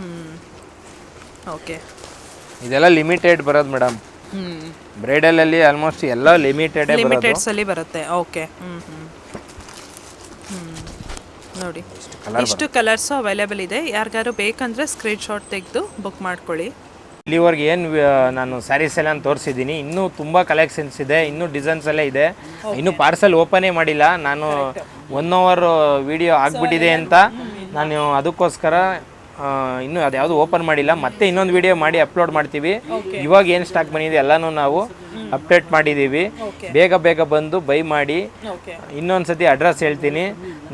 ಓಕೆ, ಇದೆಲ್ಲ ಲಿಮಿಟೆಡ್ ಬರೋದು ಮೇಡಮ್. ಬ್ರೈಡಲ್ ಅಲ್ಲಿ ಆಲ್ಮೋಸ್ಟ್ ಎಲ್ಲ ಲಿಮಿಟೆಡ್ಸ್ ಅಲ್ಲಿ ಬರುತ್ತೆ. ಓಕೆ, ನೋಡಿ ಇಷ್ಟು ಕಲರ್ಸು ಅವೈಲೇಬಲ್ ಇದೆ. ಯಾರಿಗಾರು ಬೇಕಂದ್ರೆ ಸ್ಕ್ರೀನ್ ಶಾಟ್ ತೆಗೆದು ಬುಕ್ ಮಾಡ್ಕೊಳ್ಳಿ. ಇಲ್ಲಿವರೆಗೆ ಏನು ನಾನು ಸ್ಯಾರೀಸ್ ಎಲ್ಲ ತೋರಿಸಿದ್ದೀನಿ. ಇನ್ನೂ ತುಂಬ ಕಲೆಕ್ಷನ್ಸ್ ಇದೆ, ಇನ್ನೂ ಡಿಸೈನ್ಸ್ ಎಲ್ಲ ಇದೆ. ಇನ್ನೂ ಪಾರ್ಸಲ್ ಓಪನೇ ಮಾಡಿಲ್ಲ. ನಾನು 1 hour ವಿಡಿಯೋ ಆಗಿಬಿಟ್ಟಿದೆ ಅಂತ ನಾನು ಅದಕ್ಕೋಸ್ಕರ ಇನ್ನೂ ಅದ್ಯಾವುದು ಓಪನ್ ಮಾಡಿಲ್ಲ. ಮತ್ತೆ ಇನ್ನೊಂದು ವಿಡಿಯೋ ಮಾಡಿ ಅಪ್ಲೋಡ್ ಮಾಡ್ತೀವಿ. ಇವಾಗ ಏನು ಸ್ಟಾಕ್ ಬಂದಿದೆ ಎಲ್ಲನೂ ನಾವು ಅಪ್ಡೇಟ್ ಮಾಡಿದ್ದೀವಿ. ಬೇಗ ಬಂದು ಬೈ ಮಾಡಿ. ಇನ್ನೊಂದು ಸತಿ ಅಡ್ರೆಸ್ ಹೇಳ್ತೀನಿ.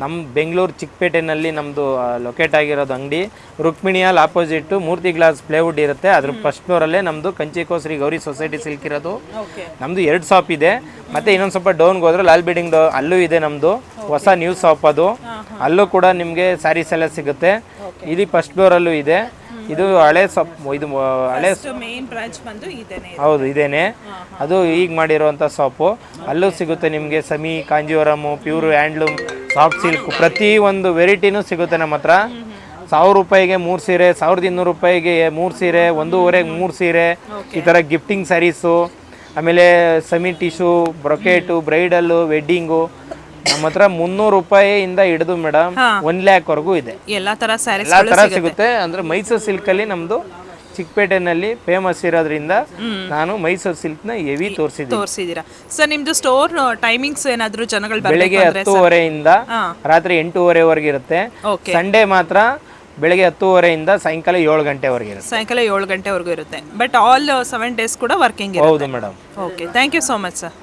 ನಮ್ಮ ಬೆಂಗಳೂರು ಚಿಕ್ಕಪೇಟೆನಲ್ಲಿ ನಮ್ಮದು ಲೊಕೇಟ್ ಆಗಿರೋದು ಅಂಗಡಿ ರುಕ್ಮಿಣಿಯಾಲ್ ಆಪೋಸಿಟ್ಟು ಮೂರ್ತಿ ಗ್ಲಾಸ್ ಪ್ಲೇವುಡ್ ಇರುತ್ತೆ. ಅದ್ರ ಫಸ್ಟ್ ಫ್ಲೋರಲ್ಲೇ ನಮ್ಮದು ಕಂಚಿಕೋ ಶ್ರೀ ಗೌರಿ ಸೊಸೈಟಿ ಸಿಲ್ಕ್ ಇರೋದು. ನಮ್ಮದು 2 ಶಾಪ್ ಇದೆ. ಮತ್ತು ಇನ್ನೊಂದು ಸ್ವಲ್ಪ ಡೌನ್ಗೆ ಹೋದ್ರೆ ಲಾಲ್ ಬಿಲ್ಡಿಂಗ್ ಅಲ್ಲೂ ಇದೆ ನಮ್ಮದು ಹೊಸ ನ್ಯೂ ಶಾಪ್. ಅದು ಅಲ್ಲೂ ಕೂಡ ನಿಮಗೆ ಸ್ಯಾರೀಸ್ ಎಲ್ಲ ಸಿಗುತ್ತೆ. ಇಲ್ಲಿ ಫಸ್ಟ್ ಫ್ಲೋರಲ್ಲೂ ಇದೆ. ಇದು ಹಳೆ ಶಾಪ್. ಇದು ಹಳೆ ಮೇನ್ ಬ್ರಾಂಚ್ ಬಂದು ಇದೇನೆ. ಹೌದು, ಇದೇನೆ. ಅದು ಈಗ ಮಾಡಿರೋಂಥ ಶಾಪು. ಅಲ್ಲೂ ಸಿಗುತ್ತೆ ನಿಮಗೆ Sami, ಕಾಂಜೀವರಮು, pure handloom, soft silk ಪ್ರತಿ ಒಂದು ವೆರೈಟಿನೂ ಸಿಗುತ್ತೆ ನಮ್ಮ ಹತ್ರ. 1000 ರೂಪಾಯಿಗೆ 3 ಸೀರೆ, 1200 ರೂಪಾಯಿಗೆ 3 ಸೀರೆ, 1,500ಗೆ 3 ಸೀರೆ, ಈ ಥರ ಗಿಫ್ಟಿಂಗ್ ಸ್ಯಾರೀಸು. ಆಮೇಲೆ ಸೆಮಿ ಟಿಶ್ಯೂ, ಬ್ರೊಕೆಟು, ಬ್ರೈಡಲ್ಲು, ವೆಡ್ಡಿಂಗು ನಮ್ಮ ಹತ್ರ 300 ರೂಪಾಯಿಯಿಂದ ಹಿಡಿದು ಮೇಡಮ್ 1 lakh ವರೆಗೂ ಇದೆ. ಎಲ್ಲ ಥರ ಸ್ಯಾರೀಸ್ ಎಲ್ಲ ಥರ ಸಿಗುತ್ತೆ. ಅಂದರೆ ಮೈಸೂರು ಸಿಲ್ಕಲ್ಲಿ ನಮ್ಮದು ಚಿಕ್ಕಪೇಟೆನಲ್ಲಿ ಫೇಮಸ್ ಇರೋದ್ರಿಂದ ನಾನು ಮೈಸೂರು ಸಿಲ್ಕ್ನ ಹೆವಿ ತೋರಿಸಿದ್ದೀರಾ ಸರ್. ನಿಮ್ಮದು ಸ್ಟೋರ್ ಟೈಮಿಂಗ್ಸ್ ಏನಾದರೂ ಜನಗಳು ಬೆಳಗ್ಗೆ 10:30 ರಾತ್ರಿ 8:30 ಇರುತ್ತೆ. ಸಂಡೇ ಮಾತ್ರ ಬೆಳಗ್ಗೆ 10:30 ಸಾಯಂಕಾಲ 7 ಗಂಟೆವರೆಗೆ ಇರುತ್ತೆ. ಸಾಯಂಕಾಲ 7 ಗಂಟೆವರೆಗೂ ಇರುತ್ತೆ. ಬಟ್ ಆಲ್ 7 days ಕೂಡ ವರ್ಕಿಂಗ್ ಇರುತ್ತೆ. ಹೌದು madam. Okay, thank you so much sir.